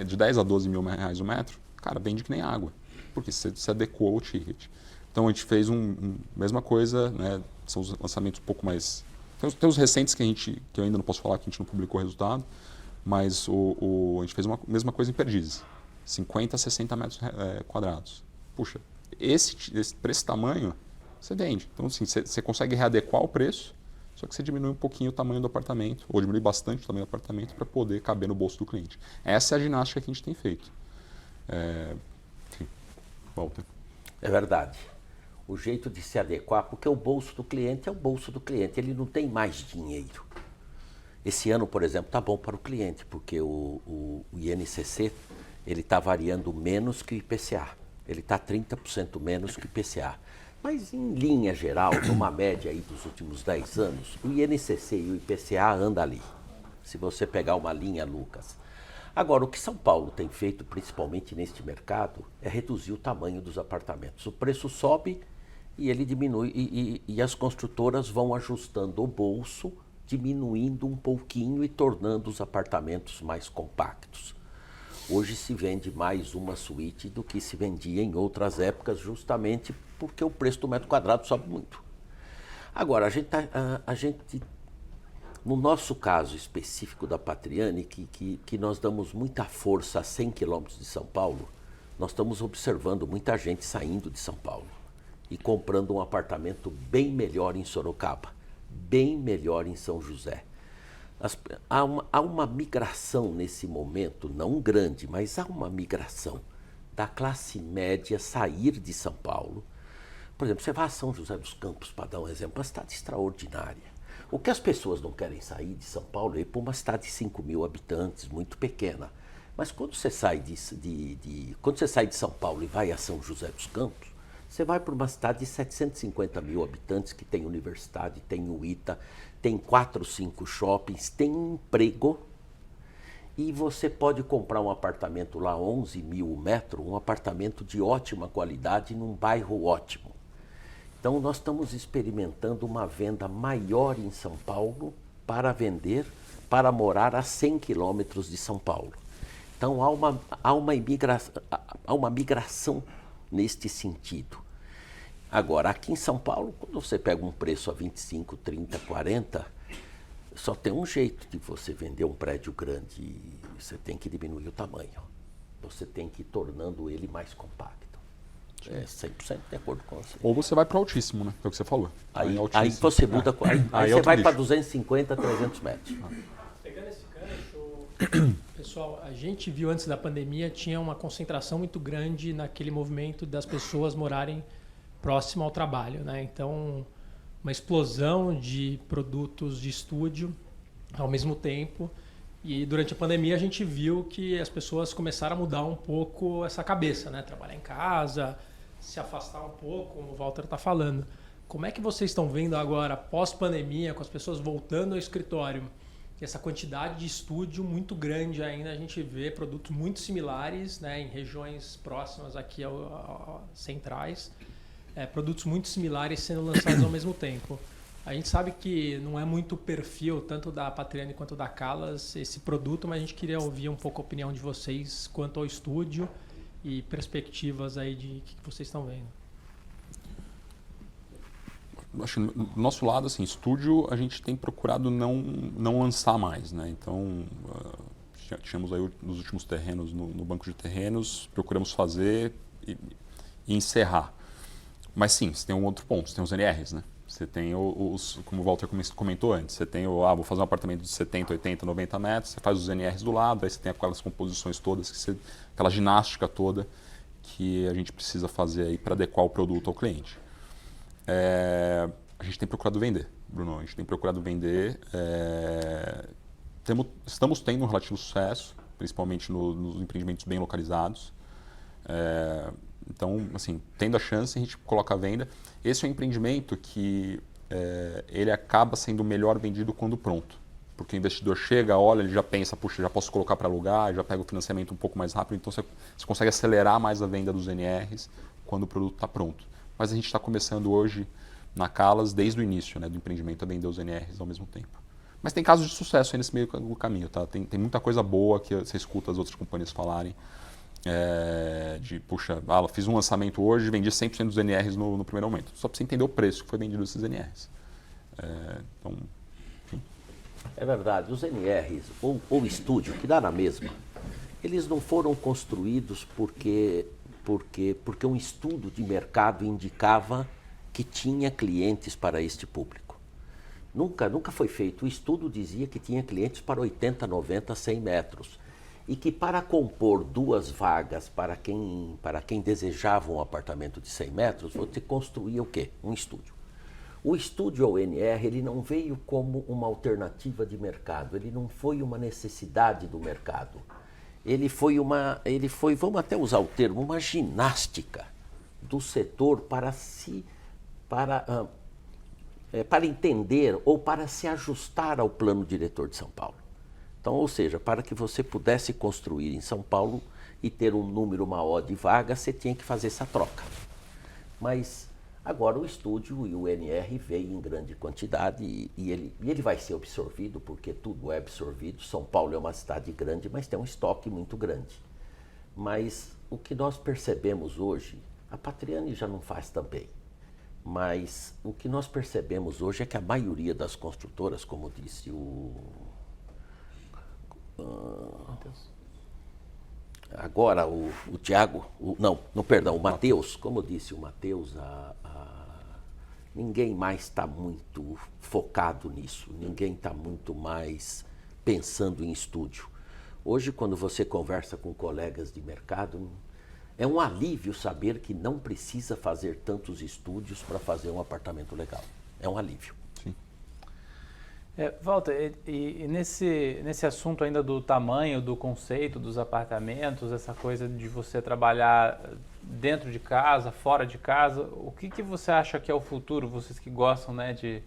Speaker 2: de 10 a 12 mil reais o metro, cara, vende que nem água, porque você adequou o ticket. Então a gente fez mesma coisa, né? São os lançamentos um pouco mais... Tem os recentes que eu ainda não posso falar, que a gente não publicou o resultado, mas a gente fez a mesma coisa em Perdizes, 50 a 60 metros quadrados. Puxa, para esse tamanho, você vende. Então assim, você consegue readequar o preço, só que você diminui um pouquinho o tamanho do apartamento, ou diminui bastante o tamanho do apartamento para poder caber no bolso do cliente. Essa é a ginástica que a gente tem feito. Enfim, volta.
Speaker 3: É verdade. O jeito de se adequar, porque o bolso do cliente é o bolso do cliente, ele não tem mais dinheiro. Esse ano, por exemplo, está bom para o cliente, porque o INCC está variando menos que o IPCA. Ele está 30% menos que o IPCA. Mas, em linha geral, numa média aí dos últimos 10 anos, o INCC e o IPCA andam ali. Se você pegar uma linha, Lucas. Agora, o que São Paulo tem feito, principalmente neste mercado, é reduzir o tamanho dos apartamentos. O preço sobe e ele diminui, e as construtoras vão ajustando o bolso, diminuindo um pouquinho e tornando os apartamentos mais compactos. Hoje se vende mais uma suíte do que se vendia em outras épocas, justamente porque o preço do metro quadrado sobe muito. Agora, a gente no nosso caso específico da Patriani, que nós damos muita força a 100 quilômetros de São Paulo, nós estamos observando muita gente saindo de São Paulo e comprando um apartamento bem melhor em Sorocaba, bem melhor em São José. Há uma migração nesse momento, não grande, mas há uma migração da classe média sair de São Paulo. Por exemplo, você vai a São José dos Campos, para dar um exemplo, uma cidade extraordinária. O que as pessoas não querem sair de São Paulo é ir para uma cidade de 5 mil habitantes, muito pequena. Mas quando você sai quando você sai de São Paulo e vai a São José dos Campos, você vai para uma cidade de 750 mil habitantes, que tem universidade, tem UITA, tem 4, 5 shoppings, tem emprego, e você pode comprar um apartamento lá, 11 mil o metro, um apartamento de ótima qualidade num bairro ótimo. Então nós estamos experimentando uma venda maior em São Paulo para vender, para morar a 100 quilômetros de São Paulo. Então há uma migração neste sentido. Agora, aqui em São Paulo, quando você pega um preço a 25, 30, 40, só tem um jeito de você vender um prédio grande, você tem que diminuir o tamanho. Você tem que ir tornando ele mais compacto. É 100% de acordo com você.
Speaker 2: Ou você vai para o altíssimo, né? É o que você falou.
Speaker 3: Aí você muda, aí você vai para 250, 300 metros.
Speaker 5: Pegando esse gancho, pessoal, a gente viu antes da pandemia, tinha uma concentração muito grande naquele movimento das pessoas morarem próximo ao trabalho, né? Então, uma explosão de produtos de estúdio ao mesmo tempo. E durante a pandemia a gente viu que as pessoas começaram a mudar um pouco essa cabeça, né? Trabalhar em casa, se afastar um pouco, como o Walter está falando. Como é que vocês estão vendo agora, pós-pandemia, com as pessoas voltando ao escritório, essa quantidade de estúdio muito grande ainda, a gente vê produtos muito similares, né, em regiões próximas aqui centrais, produtos muito similares sendo lançados ao mesmo tempo. A gente sabe que não é muito o perfil tanto da Patriani quanto da Callas esse produto, mas a gente queria ouvir um pouco a opinião de vocês quanto ao estúdio e perspectivas aí de que vocês estão vendo.
Speaker 2: Acho que do nosso lado, assim, estúdio, a gente tem procurado não lançar mais, né? Então, tínhamos aí nos últimos terrenos, no banco de terrenos, procuramos fazer e encerrar. Mas sim, você tem um outro ponto, você tem os NRs, né? Você tem como o Walter comentou antes, você tem vou fazer um apartamento de 70, 80, 90 metros, você faz os NRs do lado, aí você tem aquelas composições todas, aquela ginástica toda que a gente precisa fazer aí para adequar o produto ao cliente. A gente tem procurado vender, Bruno, a gente tem procurado vender, estamos tendo um relativo sucesso, principalmente nos empreendimentos bem localizados. Então, assim, tendo a chance, a gente coloca a venda. Esse é um empreendimento que ele acaba sendo melhor vendido quando pronto. Porque o investidor chega, olha, ele já pensa, puxa, já posso colocar para alugar, já pega o financiamento um pouco mais rápido. Então, você consegue acelerar mais a venda dos NRs quando o produto está pronto. Mas a gente está começando hoje na Callas, desde o início, né, do empreendimento, a vender os NRs ao mesmo tempo. Mas tem casos de sucesso aí nesse meio do caminho. Tá? Tem muita coisa boa que você escuta as outras companhias falarem. Puxa, fiz um lançamento hoje, vendi 100% dos NRs no primeiro momento. Só para você entender o preço que foi vendido esses NRs. Então, enfim.
Speaker 3: É verdade, os NRs ou estúdio, que dá na mesma, eles não foram construídos porque um estudo de mercado indicava que tinha clientes para este público. Nunca foi feito. O estudo dizia que tinha clientes para 80, 90, 100 metros. E que para compor 2 vagas para quem desejava um apartamento de 100 metros, você construía o quê? Um estúdio. O estúdio ao NR, ele não veio como uma alternativa de mercado, ele não foi uma necessidade do mercado. Ele foi, vamos até usar o termo, uma ginástica do setor para entender ou para se ajustar ao plano diretor de São Paulo. Então, ou seja, para que você pudesse construir em São Paulo e ter um número maior de vagas, você tinha que fazer essa troca. Mas agora o estúdio e o NR veio em grande quantidade e ele vai ser absorvido, porque tudo é absorvido. São Paulo é uma cidade grande, mas tem um estoque muito grande. Mas o que nós percebemos hoje, a Patriani já não faz também, mas o que nós percebemos hoje é que a maioria das construtoras, como disse o Tiago, o Matheus, como disse o Matheus, ninguém mais está muito focado nisso, ninguém está muito mais pensando em estúdio. Hoje, quando você conversa com colegas de mercado, é um alívio saber que não precisa fazer tantos estúdios para fazer um apartamento legal. É um alívio.
Speaker 1: Walter, e nesse assunto ainda do tamanho, do conceito dos apartamentos, essa coisa de você trabalhar dentro de casa, fora de casa, o que você acha que é o futuro? Vocês que gostam, né, de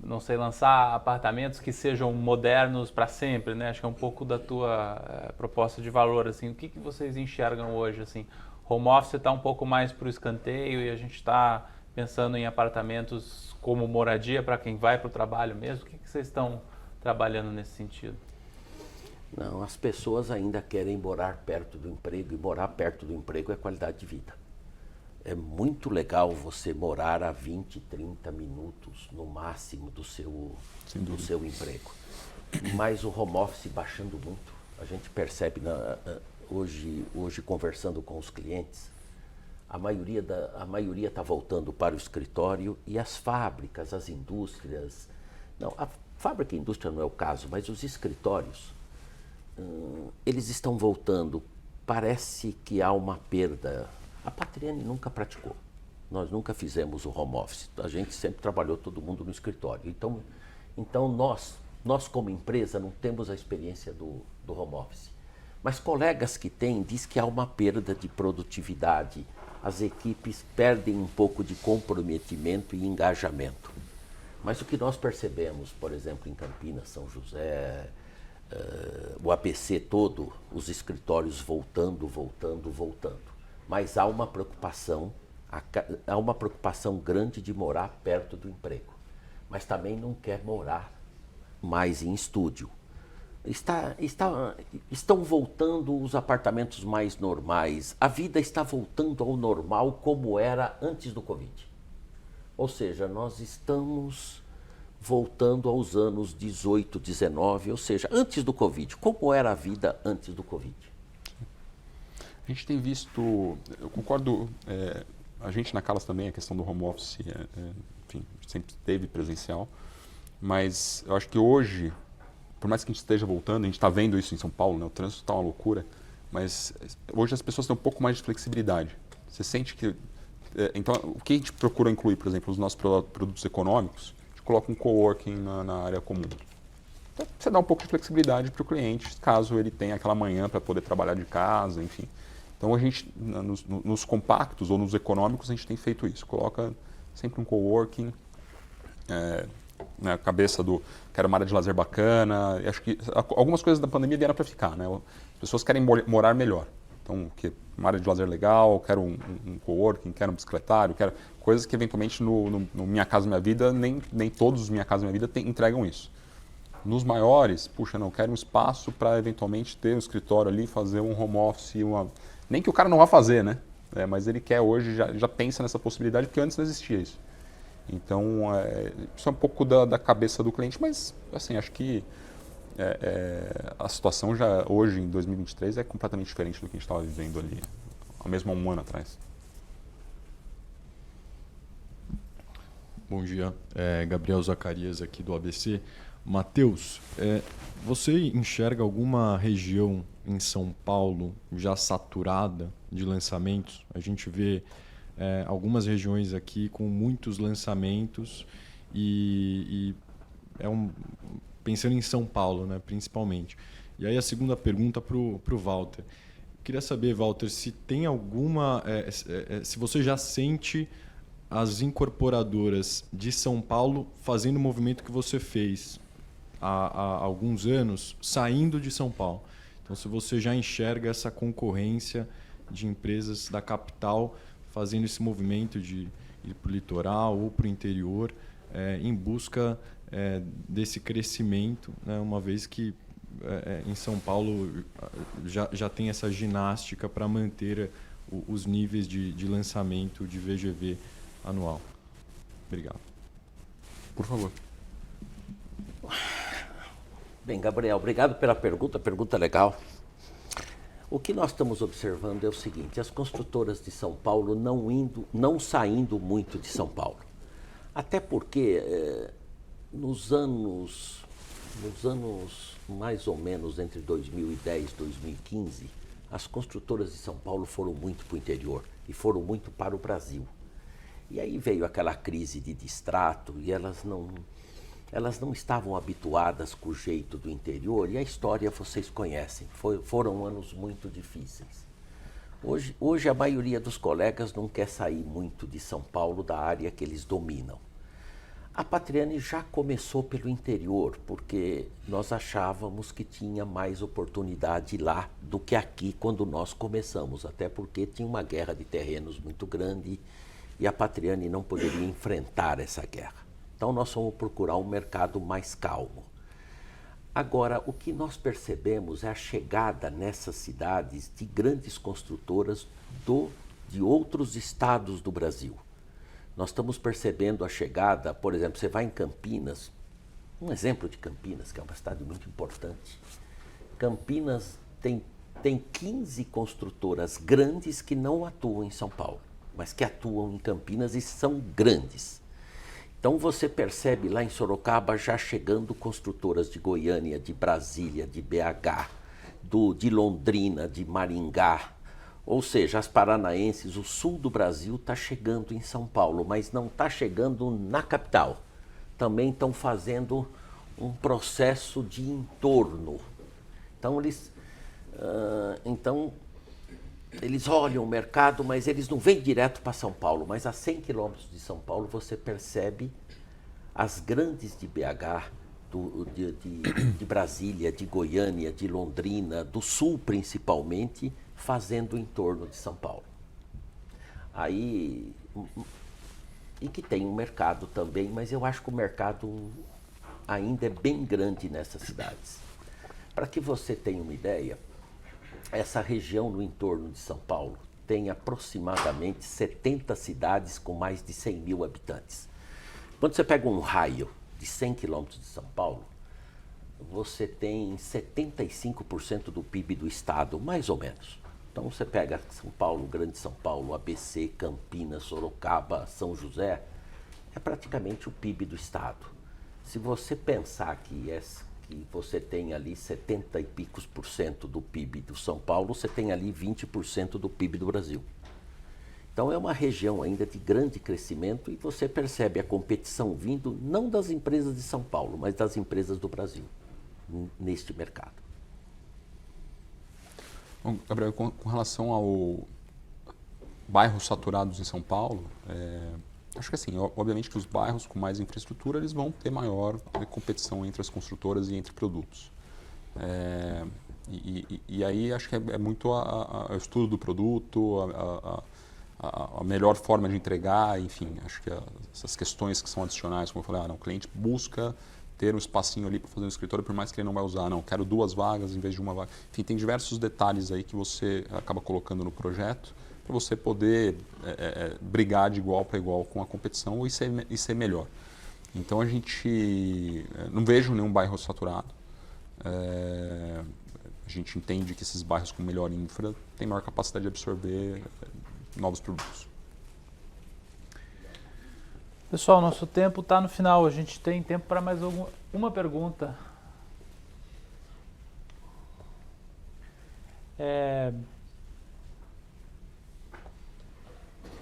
Speaker 1: não sei, lançar apartamentos que sejam modernos para sempre, né? Acho que é um pouco da tua proposta de valor, assim. O que vocês enxergam hoje, assim? Home office está um pouco mais para o escanteio e a gente está pensando em apartamentos como moradia para quem vai para o trabalho mesmo? O que vocês estão trabalhando nesse sentido?
Speaker 3: Não, as pessoas ainda querem morar perto do emprego, e morar perto do emprego é qualidade de vida. É muito legal você morar a 20, 30 minutos no máximo do seu emprego. Mas o home office baixando muito, a gente percebe hoje conversando com os clientes, a maioria está voltando para o escritório e as fábricas, as indústrias... Não, a fábrica e a indústria não é o caso, mas os escritórios, eles estão voltando. Parece que há uma perda. A Patriani nunca praticou. Nós nunca fizemos o home office. A gente sempre trabalhou todo mundo no escritório. Então nós como empresa não temos a experiência do home office. Mas colegas que têm diz que há uma perda de produtividade. As equipes perdem um pouco de comprometimento e engajamento. Mas o que nós percebemos, por exemplo, em Campinas, São José, o ABC todo, os escritórios voltando. Mas há uma preocupação grande de morar perto do emprego. Mas também não quer morar mais em estúdio. Estão voltando os apartamentos mais normais. A vida está voltando ao normal como era antes do Covid. Ou seja, nós estamos voltando aos anos 18, 19, ou seja, antes do Covid. Como era a vida antes do Covid?
Speaker 2: A gente tem visto, eu concordo, a gente na Calas também, a questão do home office, enfim, sempre teve presencial, mas eu acho que hoje, por mais que a gente esteja voltando, a gente está vendo isso em São Paulo, né? O trânsito está uma loucura, mas hoje as pessoas têm um pouco mais de flexibilidade. Você sente que... Então, o que a gente procura incluir, por exemplo, nos nossos produtos econômicos, a gente coloca um coworking na área comum. Então, você dá um pouco de flexibilidade para o cliente, caso ele tenha aquela manhã para poder trabalhar de casa, enfim. Então, a gente, nos compactos ou nos econômicos, a gente tem feito isso. Coloca sempre um coworking, na cabeça do quero uma área de lazer bacana. Acho que algumas coisas da pandemia vieram para ficar, né? As pessoas querem morar melhor. Então, uma área de lazer legal, quero um coworking, quero um bicicletário, quero coisas que eventualmente no Minha Casa Minha Vida, nem todos os Minha Casa Minha Vida entregam isso. Nos maiores, puxa, não, quero um espaço para eventualmente ter um escritório ali, fazer um home office, nem que o cara não vá fazer, né? Mas ele quer hoje, já pensa nessa possibilidade, porque antes não existia isso. Então, isso é um pouco da cabeça do cliente, mas assim, acho que a situação já hoje, em 2023, é completamente diferente do que a gente estava vivendo ali, mesmo há um ano atrás.
Speaker 8: Bom dia, Gabriel Zacarias aqui do ABC. Matheus, você enxerga alguma região em São Paulo já saturada de lançamentos? A gente vê algumas regiões aqui com muitos lançamentos e pensando em São Paulo, né, principalmente. E aí a segunda pergunta para o Walter. Queria saber, Walter, se tem alguma... se você já sente as incorporadoras de São Paulo fazendo o movimento que você fez há alguns anos, saindo de São Paulo. Então, se você já enxerga essa concorrência de empresas da capital fazendo esse movimento de ir para o litoral ou para o interior em busca desse crescimento, né, uma vez que em São Paulo já tem essa ginástica para manter os níveis de lançamento de VGV anual. Obrigado.
Speaker 2: Por favor.
Speaker 3: Bem, Gabriel, obrigado pela pergunta legal. O que nós estamos observando é o seguinte: as construtoras de São Paulo não saindo muito de São Paulo. Até porque nos anos mais ou menos entre 2010 e 2015, as construtoras de São Paulo foram muito para o interior e foram muito para o Brasil. E aí veio aquela crise de distrato e elas não estavam habituadas com o jeito do interior, e a história vocês conhecem, foram anos muito difíceis. Hoje a maioria dos colegas não quer sair muito de São Paulo, da área que eles dominam. A Patriani já começou pelo interior, porque nós achávamos que tinha mais oportunidade lá do que aqui quando nós começamos, até porque tinha uma guerra de terrenos muito grande e a Patriani não poderia enfrentar essa guerra. Então, nós vamos procurar um mercado mais calmo. Agora, o que nós percebemos é a chegada nessas cidades de grandes construtoras de outros estados do Brasil. Nós estamos percebendo a chegada, por exemplo, você vai em Campinas, um exemplo de Campinas, que é uma cidade muito importante. Campinas tem 15 construtoras grandes que não atuam em São Paulo, mas que atuam em Campinas e são grandes. Então você percebe lá em Sorocaba já chegando construtoras de Goiânia, de Brasília, de BH, de Londrina, de Maringá. Ou seja, as paranaenses, o sul do Brasil está chegando em São Paulo, mas não está chegando na capital. Também estão fazendo um processo de entorno. Então eles olham o mercado, mas eles não vêm direto para São Paulo. Mas a 100 quilômetros de São Paulo você percebe as grandes de BH, de Brasília, de Goiânia, de Londrina, do Sul principalmente, fazendo o entorno de São Paulo. Aí, e que tem um mercado também, mas eu acho que o mercado ainda é bem grande nessas cidades. Para que você tenha uma ideia, essa região no entorno de São Paulo tem aproximadamente 70 cidades com mais de 100 mil habitantes. Quando você pega um raio de 100 quilômetros de São Paulo, você tem 75% do PIB do estado, mais ou menos. Então você pega São Paulo, Grande São Paulo, ABC, Campinas, Sorocaba, São José, é praticamente o PIB do estado. Se você pensar que você tem ali 70 e picos por cento do PIB do São Paulo, você tem ali 20% do PIB do Brasil. Então é uma região ainda de grande crescimento e você percebe a competição vindo não das empresas de São Paulo, mas das empresas do Brasil neste mercado.
Speaker 2: Bom, Gabriel, com relação ao bairros saturados em São Paulo, acho que assim, obviamente que os bairros com mais infraestrutura eles vão ter maior competição entre as construtoras e entre produtos. E aí acho que é muito o estudo do produto, a melhor forma de entregar, enfim, acho que essas questões que são adicionais, como eu falei, o cliente busca ter um espacinho ali para fazer um escritório, por mais que ele não vai usar, não, quero 2 vagas em vez de 1 vaga. Enfim, tem diversos detalhes aí que você acaba colocando no projeto para você poder brigar de igual para igual com a competição e ser melhor. Então a gente não vejo nenhum bairro saturado. A gente entende que esses bairros com melhor infra têm maior capacidade de absorver novos produtos.
Speaker 1: Pessoal, nosso tempo está no final. A gente tem tempo para mais uma pergunta.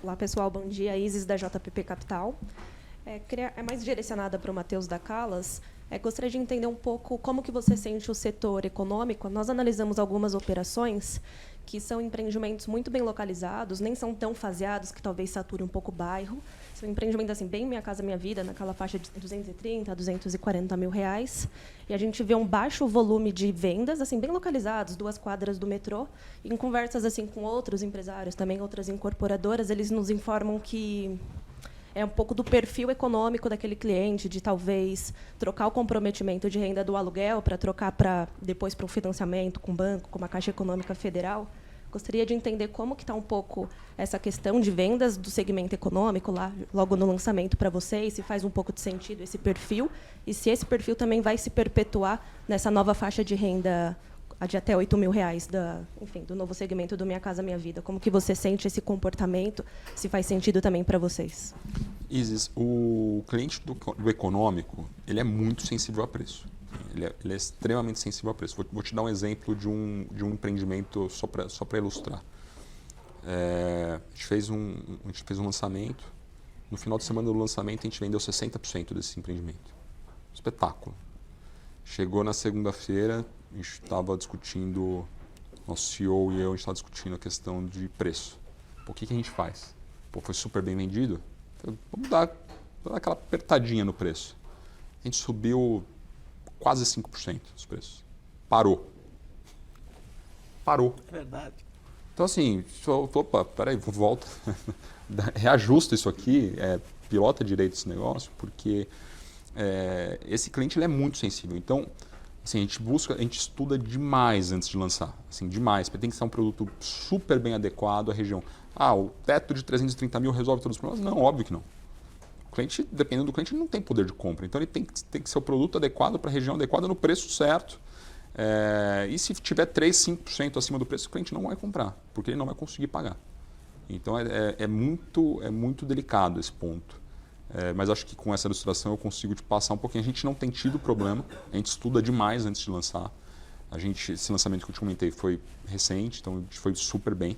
Speaker 9: Olá pessoal, bom dia. Isis da JPP Capital. É mais direcionada para o Matheus da Calas. Gostaria de entender um pouco como que você sente o setor econômico. Nós analisamos algumas operações que são empreendimentos muito bem localizados, nem são tão faseados que talvez sature um pouco o bairro. São empreendimentos assim, bem Minha Casa Minha Vida, naquela faixa de 230 a 240 mil reais. E a gente vê um baixo volume de vendas, assim, bem localizados, 2 quadras do metrô. E em conversas assim com outros empresários, também outras incorporadoras, eles nos informam que é um pouco do perfil econômico daquele cliente, de talvez trocar o comprometimento de renda do aluguel para trocar depois para o financiamento com o banco, com a Caixa Econômica Federal. Gostaria de entender como que está um pouco essa questão de vendas do segmento econômico lá, logo no lançamento para vocês, se faz um pouco de sentido esse perfil e se esse perfil também vai se perpetuar nessa nova faixa de renda de até 8 mil reais do novo segmento do Minha Casa Minha Vida. Como que você sente esse comportamento, se faz sentido também para vocês?
Speaker 2: Isis, o cliente do econômico, ele é muito sensível a preço. Ele é extremamente sensível a preço. Vou te dar um exemplo de um empreendimento só para ilustrar. A gente fez um lançamento. No final de semana do lançamento, a gente vendeu 60% desse empreendimento. Espetáculo. Chegou na segunda-feira, a gente estava discutindo, nosso CEO e eu, a gente estava discutindo a questão de preço. O que a gente faz? Foi super bem vendido? Vamos dar aquela apertadinha no preço. A gente subiu quase 5% dos preços. Parou.
Speaker 3: É verdade.
Speaker 2: Então assim, opa, peraí, volta, reajusta isso aqui, pilota direito esse negócio, porque esse cliente ele é muito sensível. Então, assim, a gente estuda demais antes de lançar, assim, demais. Tem que ser um produto super bem adequado à região. O teto de 330 mil resolve todos os problemas? Não, óbvio que não. O cliente, dependendo do cliente, não tem poder de compra. Então, ele tem que ser o produto adequado para a região adequada no preço certo. E se tiver 3%, 5% acima do preço, o cliente não vai comprar, porque ele não vai conseguir pagar. Então, é muito delicado esse ponto. Mas acho que com essa ilustração eu consigo te passar um pouquinho. A gente não tem tido problema, a gente estuda demais antes de lançar. Esse lançamento que eu te comentei foi recente, então a gente foi super bem.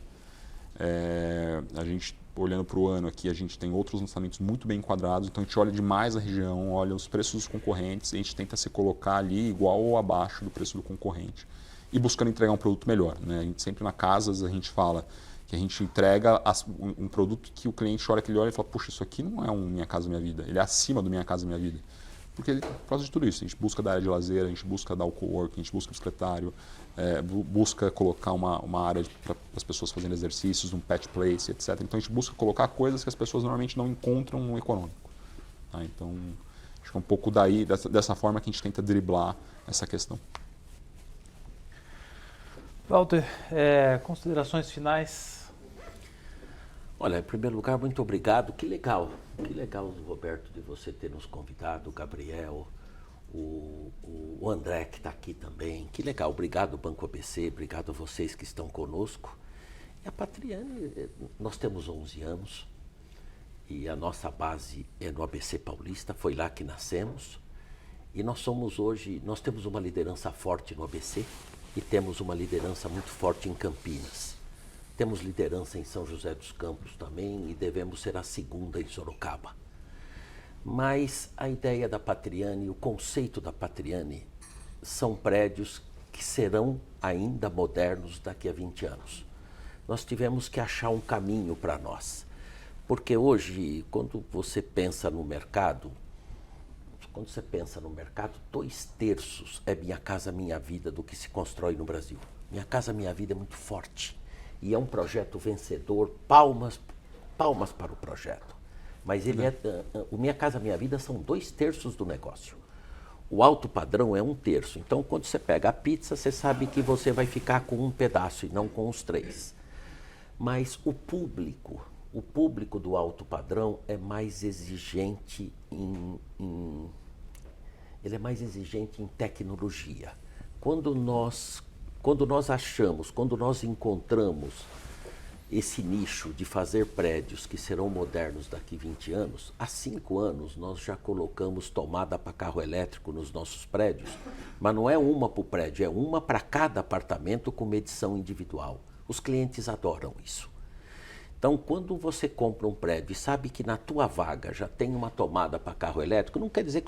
Speaker 2: A gente, olhando para o ano aqui, a gente tem outros lançamentos muito bem enquadrados, então a gente olha demais a região, olha os preços dos concorrentes, e a gente tenta se colocar ali igual ou abaixo do preço do concorrente e buscando entregar um produto melhor, né? A gente sempre na Casas a gente fala Que a gente entrega um produto que o cliente olha, que ele olha e fala, puxa, isso aqui não é um Minha Casa Minha Vida, ele é acima do Minha Casa Minha Vida. Porque por causa de tudo isso, a gente busca dar área de lazer, a gente busca dar o coworking, a gente busca o secretário, busca colocar uma área para as pessoas fazendo exercícios, um pet place, etc. Então a gente busca colocar coisas que as pessoas normalmente não encontram no econômico. Tá? Então acho que é um pouco daí, dessa forma que a gente tenta driblar essa questão.
Speaker 1: Walter, considerações finais?
Speaker 3: Olha, em primeiro lugar, muito obrigado. Que legal, Roberto, de você ter nos convidado, o Gabriel, o André, que está aqui também. Que legal, obrigado, Banco ABC, obrigado a vocês que estão conosco. E a Patriani, nós temos 11 anos e a nossa base é no ABC Paulista, foi lá que nascemos. E nós temos uma liderança forte no ABC e temos uma liderança muito forte em Campinas. Temos liderança em São José dos Campos também e devemos ser a segunda em Sorocaba. Mas a ideia da Patriani, o conceito da Patriani, são prédios que serão ainda modernos daqui a 20 anos. Nós tivemos que achar um caminho para nós. Porque hoje, quando você pensa no mercado, 2/3 é Minha Casa Minha Vida do que se constrói no Brasil. Minha Casa Minha Vida é muito forte. E é um projeto vencedor, palmas para o projeto. Mas o Minha Casa Minha Vida são 2/3 do negócio. O alto padrão é 1/3. Então, quando você pega a pizza, você sabe que você vai ficar com um pedaço e não com os 3. Mas o público do alto padrão é mais exigente ele é mais exigente em tecnologia. Quando nós encontramos esse nicho de fazer prédios que serão modernos daqui 20 anos, há 5 anos nós já colocamos tomada para carro elétrico nos nossos prédios, mas não é uma para o prédio, é uma para cada apartamento com medição individual. Os clientes adoram isso. Então, quando você compra um prédio e sabe que na tua vaga já tem uma tomada para carro elétrico, não quer dizer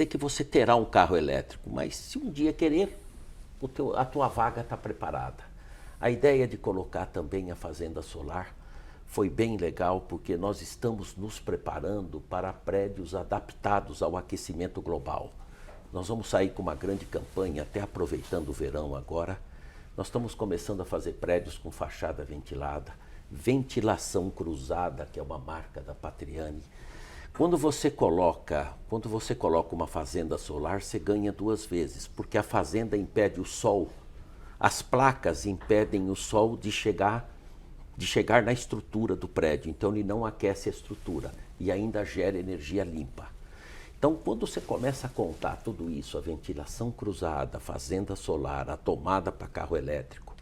Speaker 3: que você terá um carro elétrico, mas se um dia querer, a tua vaga está preparada. A ideia de colocar também a fazenda solar foi bem legal, porque nós estamos nos preparando para prédios adaptados ao aquecimento global. Nós vamos sair com uma grande campanha, até aproveitando o verão agora. Nós estamos começando a fazer prédios com fachada ventilada, ventilação cruzada, que é uma marca da Patriani. Quando você coloca uma fazenda solar, você ganha 2 vezes, porque a fazenda impede o sol. As placas impedem o sol de chegar na estrutura do prédio, então ele não aquece a estrutura e ainda gera energia limpa. Então, quando você começa a contar tudo isso, a ventilação cruzada, a fazenda solar, a tomada para carro elétrico,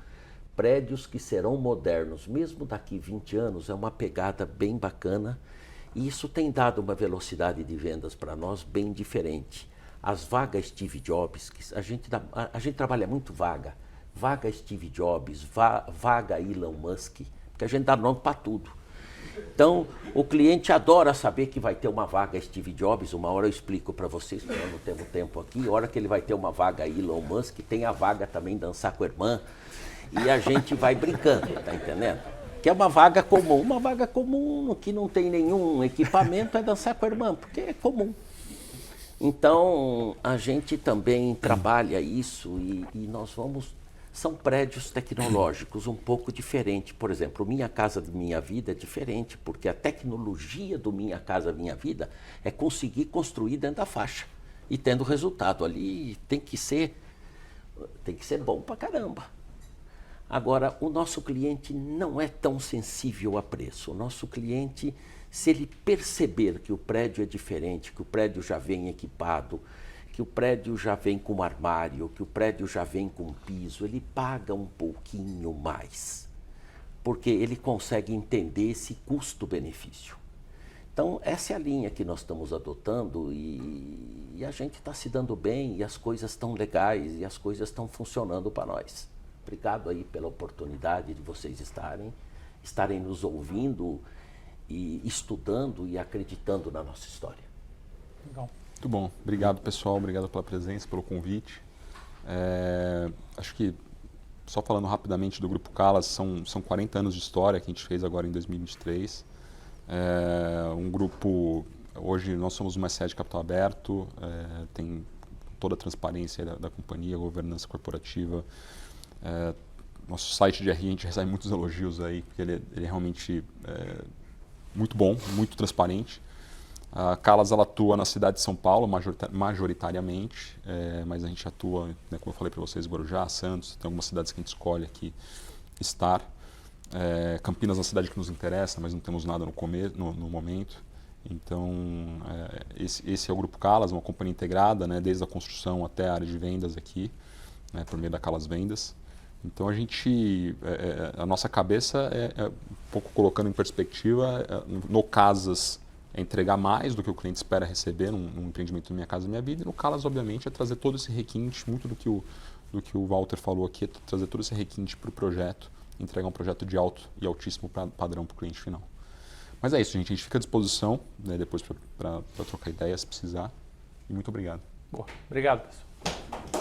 Speaker 3: prédios que serão modernos, mesmo daqui 20 anos, é uma pegada bem bacana. E isso tem dado uma velocidade de vendas para nós bem diferente. As vagas Steve Jobs, que a gente trabalha muito vaga Steve Jobs, vaga Elon Musk, porque a gente dá nome para tudo. Então, o cliente adora saber que vai ter uma vaga Steve Jobs, uma hora eu explico para vocês, porque nós não temos tempo aqui, a hora que ele vai ter uma vaga Elon Musk, tem a vaga também Dançar com a Irmã, e a gente vai brincando, tá entendendo? Que é uma vaga comum, que não tem nenhum equipamento, é Dançar com a Irmã, porque é comum. Então, a gente também trabalha isso e nós são prédios tecnológicos um pouco diferentes. Por exemplo, o Minha Casa Minha Vida é diferente, porque a tecnologia do Minha Casa Minha Vida é conseguir construir dentro da faixa. E tendo resultado ali, tem que ser bom pra caramba. Agora, o nosso cliente não é tão sensível a preço. O nosso cliente, se ele perceber que o prédio é diferente, que o prédio já vem equipado, que o prédio já vem com armário, que o prédio já vem com piso, ele paga um pouquinho mais, porque ele consegue entender esse custo-benefício. Então, essa é a linha que nós estamos adotando e a gente está se dando bem e as coisas estão legais e as coisas estão funcionando para nós. Obrigado aí pela oportunidade de vocês estarem nos ouvindo e estudando e acreditando na nossa história.
Speaker 1: Legal.
Speaker 2: Muito bom. Obrigado, pessoal. Obrigado pela presença, pelo convite. Acho que só falando rapidamente do Grupo Calas, são 40 anos de história que a gente fez agora em 2023. Um grupo, hoje nós somos uma SE de capital aberto, tem toda a transparência da companhia, governança corporativa. Nosso site de RI, a gente recebe muitos elogios aí, porque ele é realmente muito bom, muito transparente. A Calas ela atua na cidade de São Paulo, majoritariamente, mas a gente atua, né, como eu falei para vocês, Guarujá, Santos, tem algumas cidades que a gente escolhe aqui estar. Campinas é uma cidade que nos interessa, mas não temos nada no momento. Então, esse é o Grupo Calas, uma companhia integrada, né, desde a construção até a área de vendas aqui, né, por meio da Calas Vendas. Então, a nossa cabeça um pouco colocando em perspectiva, no Casas, é entregar mais do que o cliente espera receber num empreendimento Minha Casa Minha Vida, e no Calas, obviamente, é trazer todo esse requinte, muito do que o Walter falou aqui, é trazer todo esse requinte para o projeto, entregar um projeto de alto e altíssimo padrão para o cliente final. Mas é isso, gente. A gente fica à disposição, né, depois para trocar ideias, se precisar. E muito obrigado.
Speaker 1: Boa. Obrigado, pessoal.